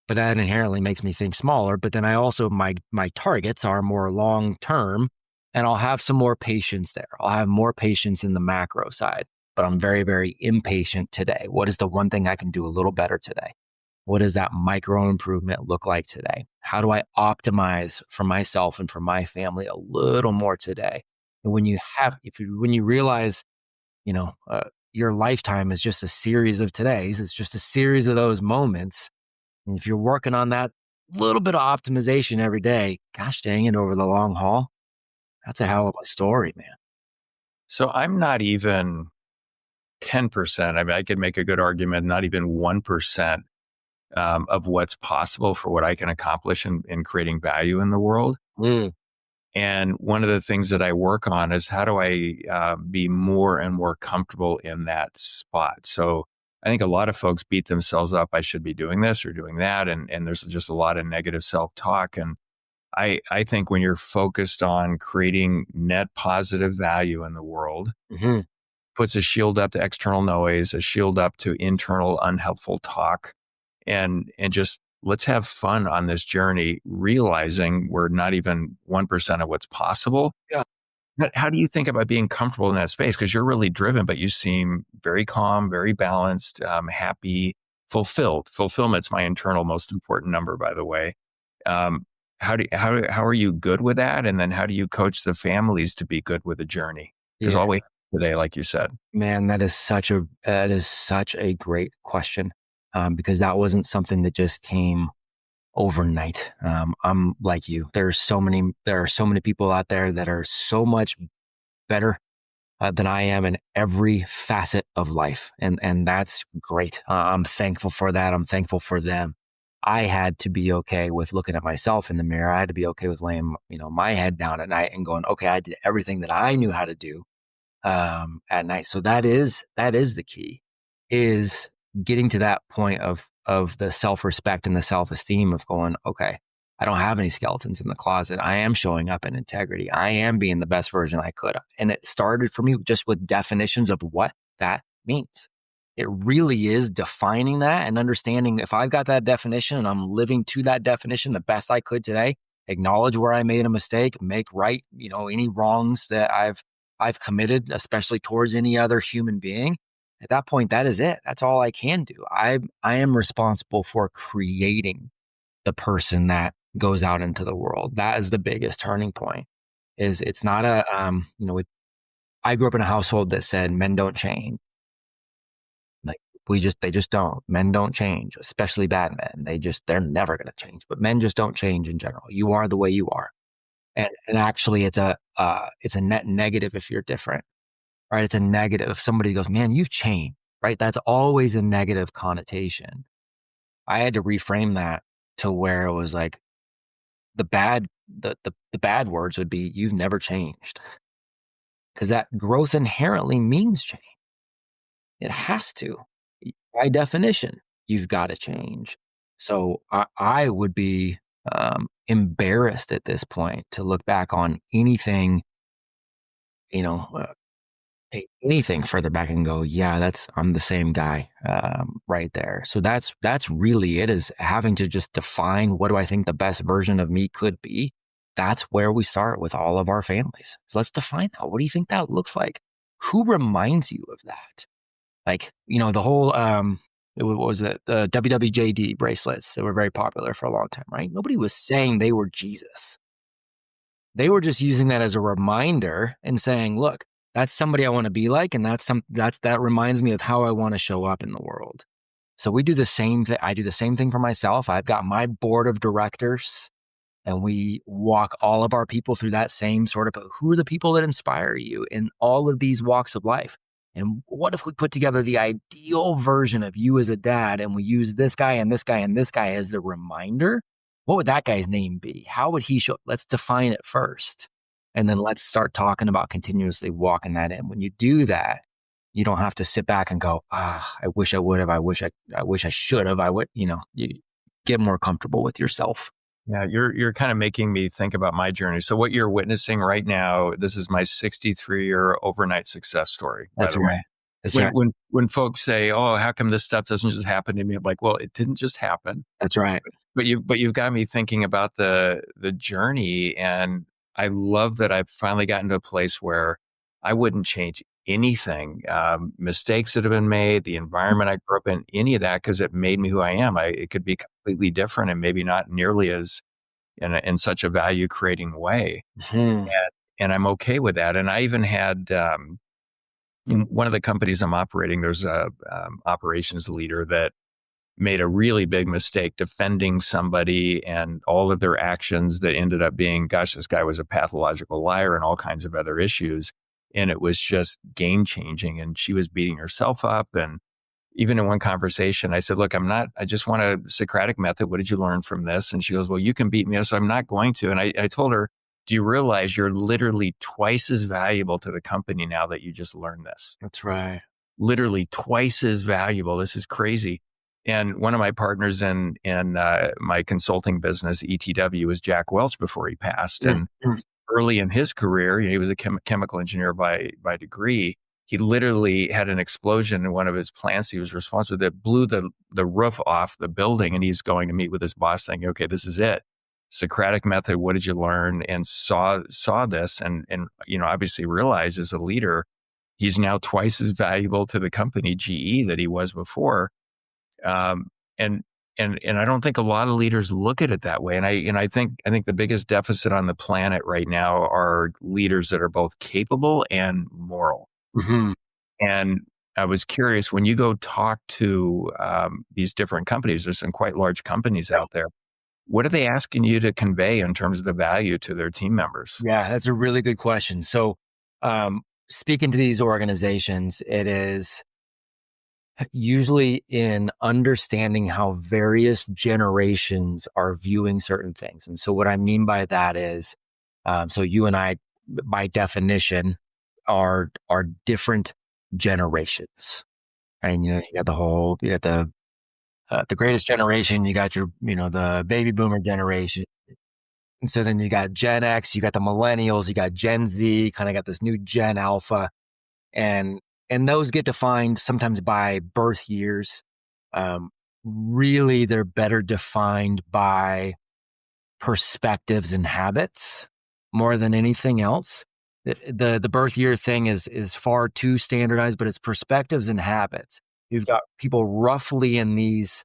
But that inherently makes me think smaller. But then I also, my targets are more long term, and I'll have some more patience there. I'll have more patience in the macro side, but I'm very, very impatient today. What is the one thing I can do a little better today? What does that micro improvement look like today? How do I optimize for myself and for my family a little more today? And when you have, when you realize, you know, your lifetime is just a series of todays, it's just a series of those moments. And if you're working on that little bit of optimization every day, gosh dang it, over the long haul, that's a hell of a story, man. So I'm not even 10%. I mean, I could make a good argument, not even 1% of what's possible for what I can accomplish in creating value in the world. Mm. And one of the things that I work on is how do I be more and more comfortable in that spot? So I think a lot of folks beat themselves up. I should be doing this or doing that. And there's just a lot of negative self-talk. And I think when you're focused on creating net positive value in the world, Hmm. puts a shield up to external noise, a shield up to internal unhelpful talk, and just let's have fun on this journey, realizing we're not even 1% of what's possible. Yeah. But how do you think about being comfortable in that space? Because you're really driven, but you seem very calm, very balanced, happy, fulfilled. Fulfillment's my internal most important number, by the way. Um, how are you good with that? And then how do you coach the families to be good with the journey? Because Yeah, all we today, like you said. man, that is such a great question, because that wasn't something that just came overnight. I'm like you. There are so many people out there that are so much better than I am in every facet of life, and that's great. I'm thankful for that. I'm thankful for them. I had to be okay with looking at myself in the mirror. I had to be okay with laying, my head down at night and going, okay, I did everything that I knew how to do at night. So that is the key, is getting to that point of the self respect and the self esteem of going, okay, I don't have any skeletons in the closet. I am showing up in integrity. I am being the best version I could. And it started for me just with definitions of what that means. It really is defining that and understanding, if I've got that definition and I'm living to that definition the best I could today, acknowledge where I made a mistake, make right, any wrongs that I've committed, especially towards any other human being. At that point, that is it. That's all I can do. I am responsible for creating the person that goes out into the world. That is the biggest turning point. Is it's not a I grew up in a household that said men don't change. Like, they just don't. Men don't change, especially bad men. They're never going to change. But men just don't change in general. You are the way you are, and actually, it's a net negative if you're different, right? It's a negative if somebody goes, man, you've changed, right? That's always a negative connotation. I had to reframe that to where it was like, the bad words would be, you've never changed, because that growth inherently means change. It has to. By definition, you've got to change. So I would be embarrassed at this point to look back on anything, you know, uh, anything further back and go, yeah, I'm the same guy right there. So that's really it, is having to just define, what do I think the best version of me could be. That's where we start with all of our families. So let's define that. What do you think that looks like? Who reminds you of that? Like, the whole, what was it? The WWJD bracelets that were very popular for a long time, right? Nobody was saying they were Jesus. They were just using that as a reminder and saying, look, that's somebody I want to be like. And that reminds me of how I want to show up in the world. So we do the same thing. I do the same thing for myself. I've got my board of directors, and we walk all of our people through that same sort of, who are the people that inspire you in all of these walks of life? And what if we put together the ideal version of you as a dad, and we use this guy and this guy and this guy as the reminder? What would that guy's name be? How would he show? Let's define it first. And then let's start talking about continuously walking that in. When you do that, you don't have to sit back and go, I wish I would have. I wish I should have. You get more comfortable with yourself. Yeah, you're kind of making me think about my journey. So what you're witnessing right now, this is my 63-year overnight success story, by That's the way. right. That's when right. when folks say, "Oh, how come this stuff doesn't just happen to me?" I'm like, "Well, it didn't just happen." That's right. But you've got me thinking about the journey, and I love that I've finally gotten to a place where I wouldn't change anything. Mistakes that have been made, the environment I grew up in, any of that, because it made me who I am. It could be completely different and maybe not nearly as in such a value creating way. Mhm. And I'm okay with that. And I even had in one of the companies I'm operating, there's a operations leader that made a really big mistake defending somebody, and all of their actions that ended up being, gosh, this guy was a pathological liar and all kinds of other issues. And it was just game changing. And she was beating herself up. And even in one conversation, I said, look, I just want a Socratic method. What did you learn from this? And she goes, well, you can beat me. So I'm not going to. And I told her, do you realize you're literally twice as valuable to the company now that you just learned this? That's right. Literally twice as valuable. This is crazy. And one of my partners in my consulting business, ETW, was Jack Welch before he passed. Mm, And mm. early in his career, he was a chemical engineer by degree. He literally had an explosion in one of his plants he was responsible that blew the roof off the building. And he's going to meet with his boss thinking, okay, this is it. Socratic method. What did you learn? And saw this and obviously realized as a leader, he's now twice as valuable to the company, GE, that he was before. Um, and and I don't think a lot of leaders look at it that way. And I think the biggest deficit on the planet right now are leaders that are both capable and moral. Mhm. And I was curious, when you go talk to these different companies, there's some quite large companies Yep. out there. What are they asking you to convey in terms of the value to their team members? Yeah, that's a really good question. So, speaking to these organizations, it is usually in understanding how various generations are viewing certain things. And so, what I mean by that is, so you and I, by definition, are different generations. And you got the greatest generation. You got the baby boomer generation. And so then you got Gen X, you got the millennials, you got Gen Z, kind of got this new Gen Alpha, and those get defined sometimes by birth years. Um, Really, they're better defined by perspectives and habits more than anything else. The birth year thing is far too standardized, but it's perspectives and habits. You've got people roughly in these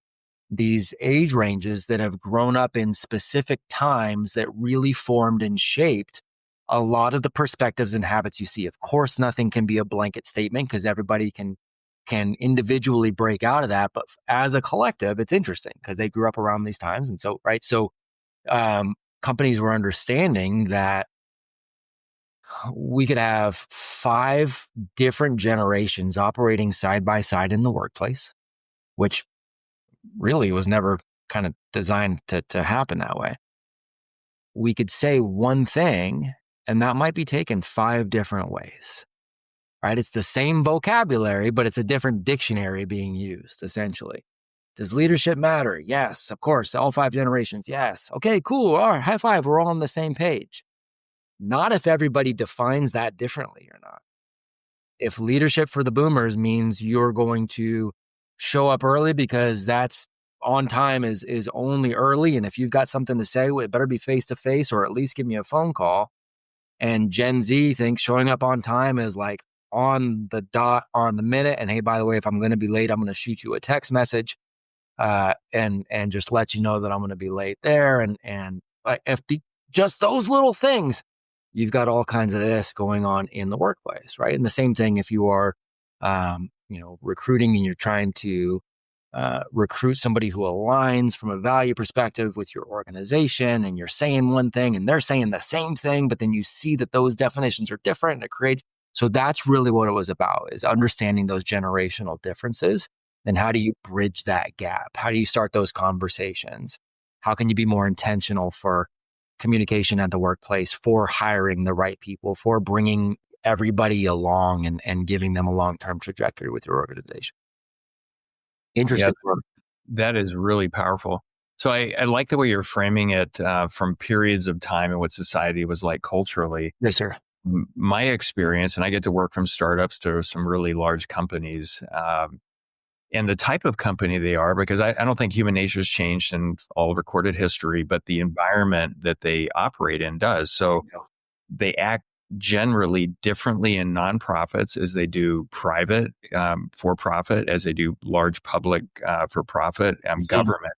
age ranges that have grown up in specific times that really formed and shaped a lot of the perspectives and habits you see. Of course, nothing can be a blanket statement because everybody can individually break out of that, but as a collective, it's interesting because they grew up around these times, and so right. So companies were understanding that we could have 5 different generations operating side by side in the workplace, which really was never kind of designed to happen that way. We could say one thing, and that might be taken 5 different ways, right? It's the same vocabulary, but it's a different dictionary being used, essentially. Does leadership matter? Yes, of course. All 5 generations. Yes. Okay, cool. All right, high five. We're all on the same page. Not if everybody defines that differently or not. If leadership for the boomers means you're going to show up early because that's on time is only early, and if you've got something to say, it better be face to face or at least give me a phone call. And Gen Z thinks showing up on time is like on the dot, on the minute. And hey, by the way, if I'm going to be late, I'm going to shoot you a text message, and just let you know that I'm going to be late there. And if just those little things, you've got all kinds of this going on in the workplace, right? And the same thing if you are, recruiting and you're trying to recruit somebody who aligns from a value perspective with your organization, and you're saying one thing and they're saying the same thing, but then you see that those definitions are different and it creates. So that's really what it was about, is understanding those generational differences. And how do you bridge that gap? How do you start those conversations? How can you be more intentional for communication at the workplace, for hiring the right people, for bringing everybody along and giving them a long-term trajectory with your organization? Yeah, Interesting work. that is really powerful. So I like the way you're framing it from periods of time and what society was like culturally. Yes, sir. my experience, and I get to work from startups to some really large companies, and the type of company they are, because I don't think human nature has changed in all recorded history, but the environment that they operate in does. There you So go. they act generally differently in nonprofits as they do private for profit, as they do large public for profit Same. government.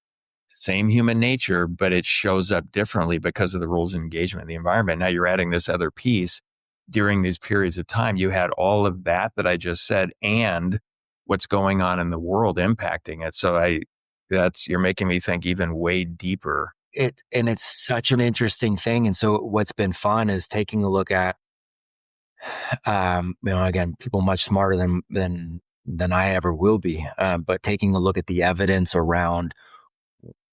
Same human nature, but it shows up differently because of the rules of engagement in the environment. Now you're adding this other piece during these periods of time. You had all of that I just said, and what's going on in the world impacting it. So you're making me think even way deeper. And it's such an interesting thing. And so what's been fun is taking a look at, again, people much smarter than I ever will be, but taking a look at the evidence around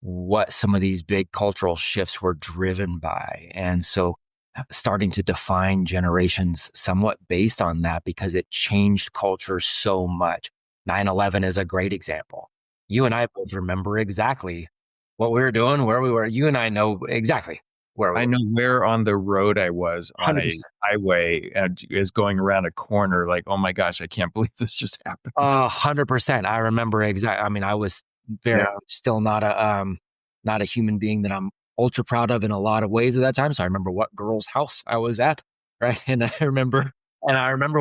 what some of these big cultural shifts were driven by. And so starting to define generations somewhat based on that because it changed culture so much. 9/11 is a great example. You and I both remember exactly what we were doing, where we were. You and I know exactly where we I were. know where on the road I was on a 100%. highway and is going around a corner like, oh my gosh, I can't believe this just happened. 100%. I remember exactly. I mean, I was very Yeah. still not a human being that I'm ultra proud of in a lot of ways at that time. So I remember what girl's house I was at, right? And I remember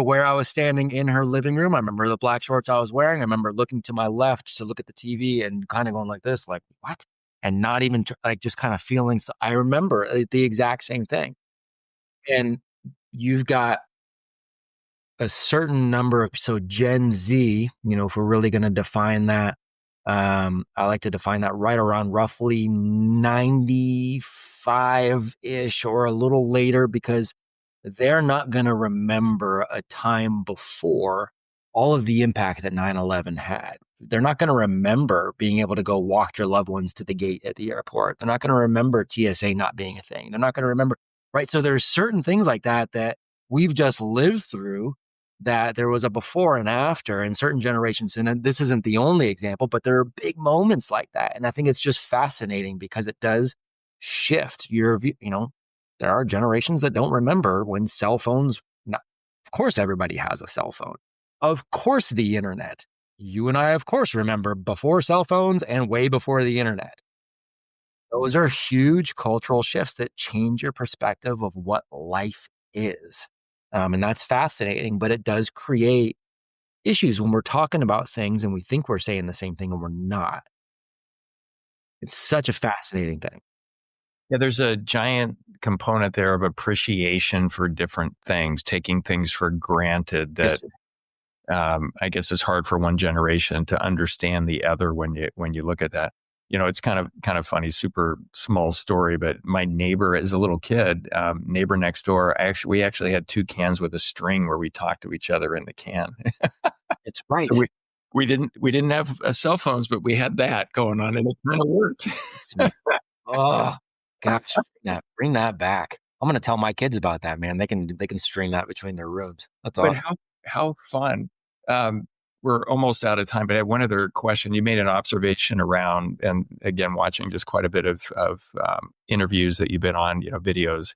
where I was standing in her living room. I remember the black shorts I was wearing. I remember looking to my left to look at the TV and kind of going like this, like what? And not even like just kind of feeling. So I remember the exact same thing. And you've got a certain number of so Gen Z, if we're really going to define that, I like to define that right around roughly 95-ish or a little later because they're not going to remember a time before all of the impact that 9/11 had. They're not going to remember being able to go walk your loved ones to the gate at the airport. They're not going to remember TSA not being a thing. They're not going to remember, right? So there's certain things like that we've just lived through that there was a before and after in certain generations. And this isn't the only example, but there are big moments like that. And I think it's just fascinating because it does shift your view. There are generations that don't remember when cell phones, not, of course, everybody has a cell phone. Of course, the internet. You and I, of course, remember before cell phones and way before the internet. Those are huge cultural shifts that change your perspective of what life is. And that's fascinating, but it does create issues when we're talking about things and we think we're saying the same thing and we're not. It's such a fascinating thing. Yeah, there's a giant component there of appreciation for different things, taking things for granted Yes, that I guess is hard for one generation to understand the other when you look at that. It's kind of funny, super small story, but my neighbor as a little kid, neighbor next door, we actually had two cans with a string where we talked to each other in the can. it's right. So we didn't have cell phones, but we had that going on, and it kind of worked. Oh gosh, bring that back. I'm gonna tell my kids about that, man. They can stream that between their rooms. That's But awesome. how fun. Um, we're almost out of time, but I have one other question. You made an observation around, and again, watching just quite a bit of interviews that you've been on, videos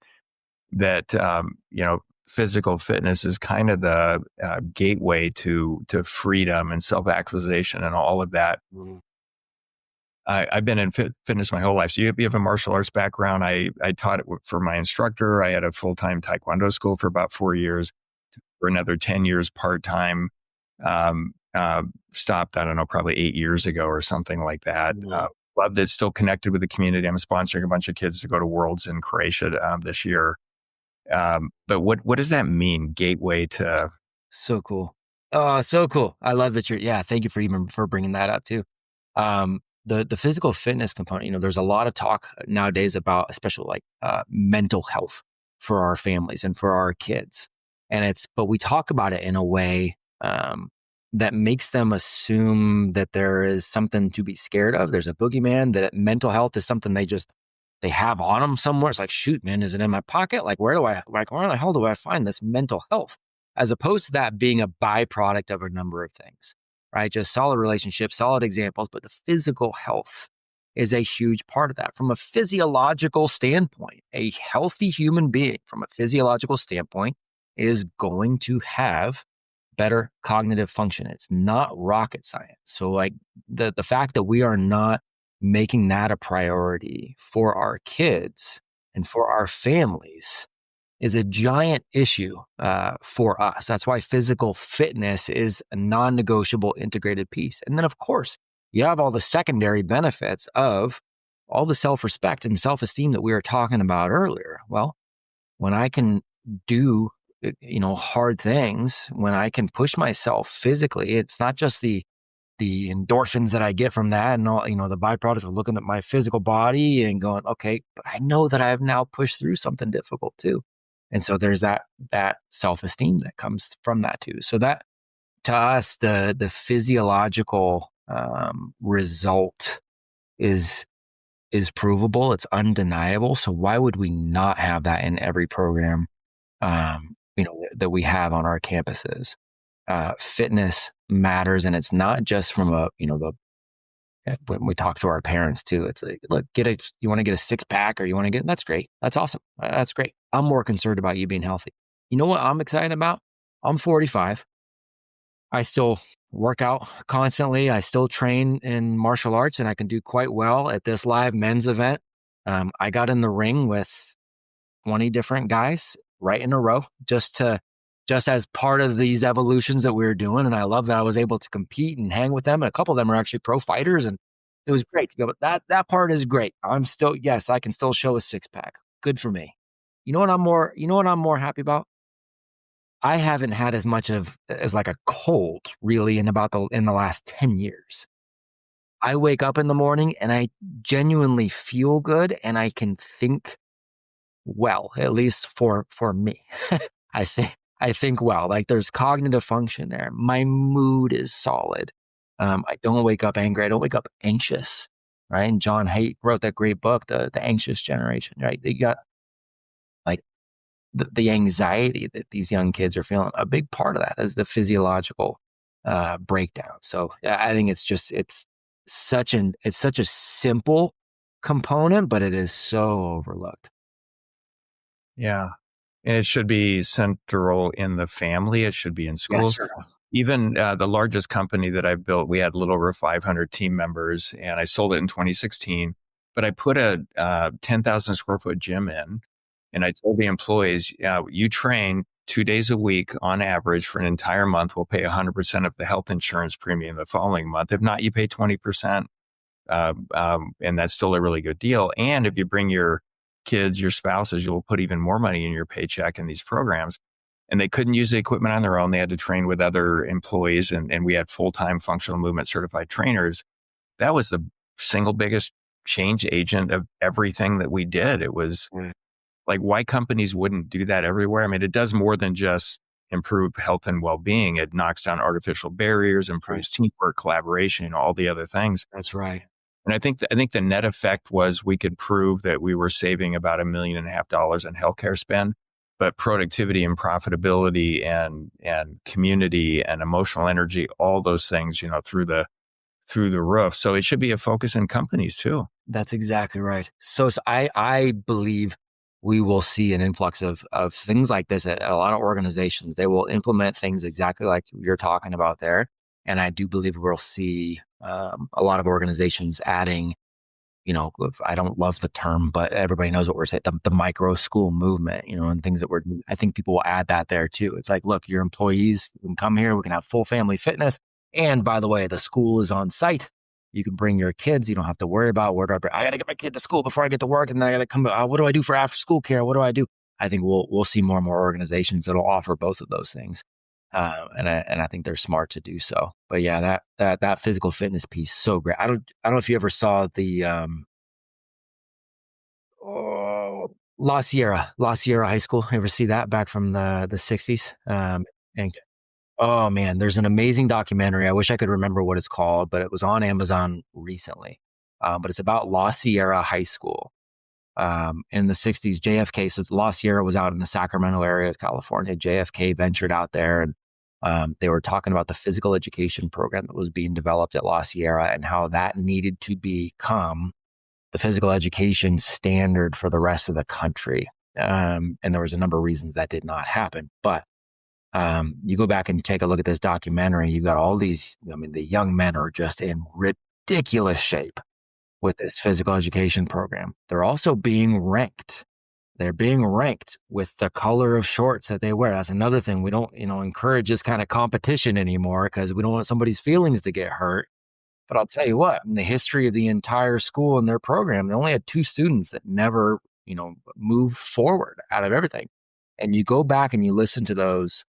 that physical fitness is kind of the gateway to freedom and self actualization and all of that. Mm. I've been in fitness my whole life. So you have a martial arts background. I taught it for my instructor. I had a full-time Taekwondo school for about 4 years, for another 10 years part-time. Stopped, I don't know, probably 8 years ago or something like that. Mm. Loved it, still connected with the community. I'm sponsoring a bunch of kids to go to Worlds in Croatia this year. But what does that mean? Gateway to, So cool. Oh, so cool. I love that yeah, thank you for bringing that up too. The physical fitness component, there's a lot of talk nowadays about, especially like mental health for our families and for our kids. But we talk about it in a way that makes them assume that there is something to be scared of. There's a boogeyman, that mental health is something they have on them somewhere. It's like, shoot, man, is it in my pocket? Like, where the hell do I find this mental health? As opposed to that being a byproduct of a number of things, right? Just solid relationships, solid examples, but the physical health is a huge part of that. From a physiological standpoint, a healthy human being, from a physiological standpoint, is going to have better cognitive function. It's not rocket science. So like the fact that we are not making that a priority for our kids and for our families is a giant issue for us. That's why physical fitness is a non-negotiable integrated piece. And then, of course, you have all the secondary benefits of all the self-respect and self-esteem that we were talking about earlier. Well, when I can do hard things, when I can push myself physically, it's not just the endorphins that I get from that and all, the byproduct of looking at my physical body and going, okay, but I know that I've now pushed through something difficult too. And so there's that self-esteem that comes from that too. So that, to us, the physiological result is provable. It's undeniable. So why would we not have that in every program that we have on our campuses? Fitness matters, and it's not just from when we talk to our parents too. It's like, look, you want to get a six pack, or you want to that's great. That's awesome. That's great. I'm more concerned about you being healthy. You know what I'm excited about? I'm 45. I still work out constantly. I still train in martial arts, and I can do quite well at this live men's event. I got in the ring with 20 different guys right in a row just as part of these evolutions that we were doing. And I love that I was able to compete and hang with them. And a couple of them are actually pro fighters, and it was great to be able, that part is great. Yes, I can still show a six pack. Good for me. You know what I'm more happy about? I haven't had as much as like a cold really in the last 10 years. I wake up in the morning and I genuinely feel good, and I can think well, at least for me. I think well, like there's cognitive function there. My mood is solid. I don't wake up angry. I don't wake up anxious, right? And John Haidt wrote that great book, The Anxious Generation, right? You got like the anxiety that these young kids are feeling. A big part of that is the physiological breakdown. So I think it's such a simple component, but it is so overlooked. Yeah. And it should be central in the family. It should be in Yes, schools. sir. Even the largest company that I've built, we had a little over 500 team members, and I sold it in 2016. But I put a 10,000 square foot gym in, and I told the employees, you train 2 days a week on average for an entire month. We'll pay 100% of the health insurance premium the following month. If not, you pay 20%. And that's still a really good deal. And if you bring your kids, your spouses, you'll put even more money in your paycheck in these programs. And they couldn't use the equipment on their own. They had to train with other employees, and we had full-time functional movement certified trainers. That was the single biggest change agent of everything that we did. It was like, why companies wouldn't do that everywhere. I mean, it does more than just improve health and well-being. It knocks down artificial barriers, improves teamwork, collaboration, all the other things. That's right. And I think the net effect was we could prove that we were saving about $1.5 million in healthcare spend, but productivity and profitability and community and emotional energy, all those things, through the roof. So it should be a focus in companies too. That's exactly right. So I believe we will see an influx of things like this at a lot of organizations. They will implement things exactly like you're talking about there. And I do believe we'll see a lot of organizations adding, I don't love the term, but everybody knows what we're saying, the micro school movement, and things that I think people will add that there too. It's like, look, your employees can come here, we can have full family fitness. And by the way, the school is on site. You can bring your kids. You don't have to worry about I got to get my kid to school before I get to work. And then I got to come, what do I do for after school care? What do I do? I think we'll see more and more organizations that'll offer both of those things. And I think they're smart to do so. But yeah, that physical fitness piece, so great. I don't know if you ever saw the La Sierra High School. You ever see that back from the 60s? And oh man, there's an amazing documentary. I wish I could remember what it's called, but it was on Amazon recently. But it's about La Sierra High School. In the 60s, JFK, so La Sierra was out in the Sacramento area of California. JFK ventured out there, and they were talking about the physical education program that was being developed at La Sierra and how that needed to become the physical education standard for the rest of the country. And there was a number of reasons that did not happen. But You go back and take a look at this documentary, you've got all these, I mean, the young men are just in ridiculous shape with this physical education program. They're also being ranked. They're being ranked with the color of shorts that they wear. That's another thing. We don't, encourage this kind of competition anymore because we don't want somebody's feelings to get hurt. But I'll tell you what, in the history of the entire school and their program, they only had 2 students that never, moved forward out of everything. And you go back and you listen to those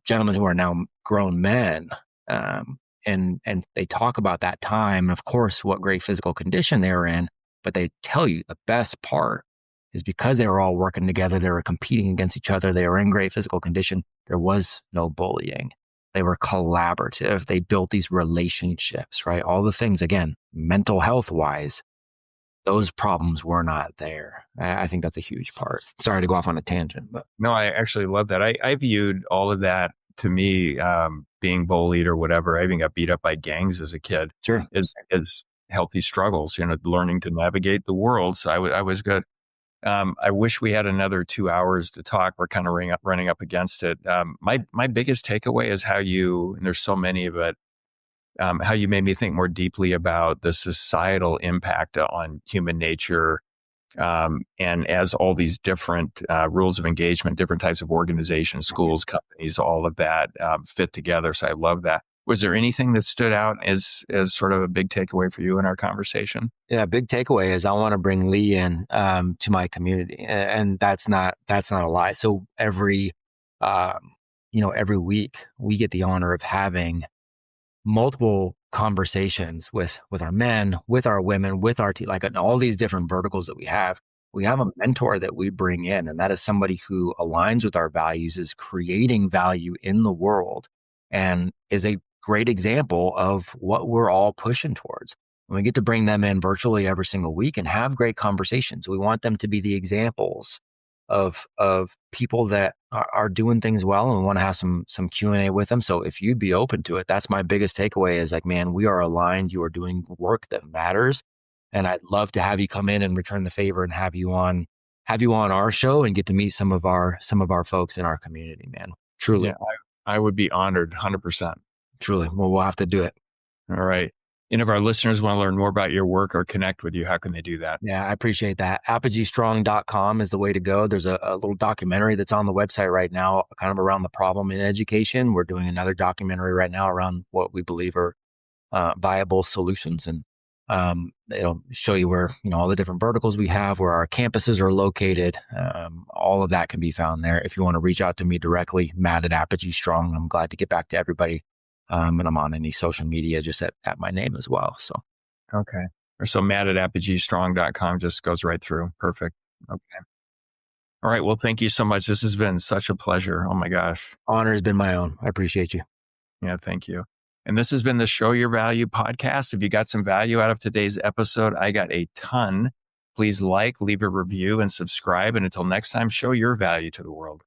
gentlemen who are now grown men, and they talk about that time, and of course, what great physical condition they were in. But they tell you the best part is because they were all working together, they were competing against each other, they were in great physical condition. There was no bullying. They were collaborative. They built these relationships, right? All the things, again, mental health wise, those problems were not there. I think that's a huge part. Sorry to go off on a tangent, but No, I actually love that. I viewed all of that, to me, being bullied or whatever. I even got beat up by gangs as a kid. sure. As healthy struggles, learning to navigate the world. So I was good. I wish we had another 2 hours to talk. We're kind of running up against it. My biggest takeaway is how and there's so many of it, how you made me think more deeply about the societal impact on human nature. And as all these different rules of engagement, different types of organizations, schools, companies, all of that fit together. So I love that. Was there anything that stood out as sort of a big takeaway for you in our conversation? Yeah, big takeaway is I want to bring Lee in to my community, and that's not a lie. So every week we get the honor of having multiple conversations with our men, with our women, with our team, like in all these different verticals that we have. We have a mentor that we bring in, and that is somebody who aligns with our values, is creating value in the world, and is a great example of what we're all pushing towards. And we get to bring them in virtually every single week and have great conversations. We want them to be the examples of people that are doing things well, and we want to have some Q&A with them. So if you'd be open to it, that's my biggest takeaway is like, man, we are aligned. You are doing work that matters. And I'd love to have you come in and return the favor and have you on our show and get to meet some of our folks in our community, man. Truly. Yeah, I would be honored, 100%. Truly. Well, we'll have to do it. All right. And if our listeners want to learn more about your work or connect with you, how can they do that? Yeah, I appreciate that. ApogeeStrong.com is the way to go. There's a little documentary that's on the website right now, kind of around the problem in education. We're doing another documentary right now around what we believe are viable solutions. And it'll show you where, all the different verticals we have, where our campuses are located. All of that can be found there. If you want to reach out to me directly, Matt at Apogee Strong, I'm glad to get back to everybody. And I'm on any social media just at my name as well. So, okay. Or so Matt at apogeestrong.com just goes right through. Perfect. Okay. All right. Well, thank you so much. This has been such a pleasure. Oh my gosh. Honor has been my own. I appreciate you. Yeah, thank you. And this has been the Show Your Value podcast. If you got some value out of today's episode, I got a ton. Please leave a review, and subscribe. And until next time, show your value to the world.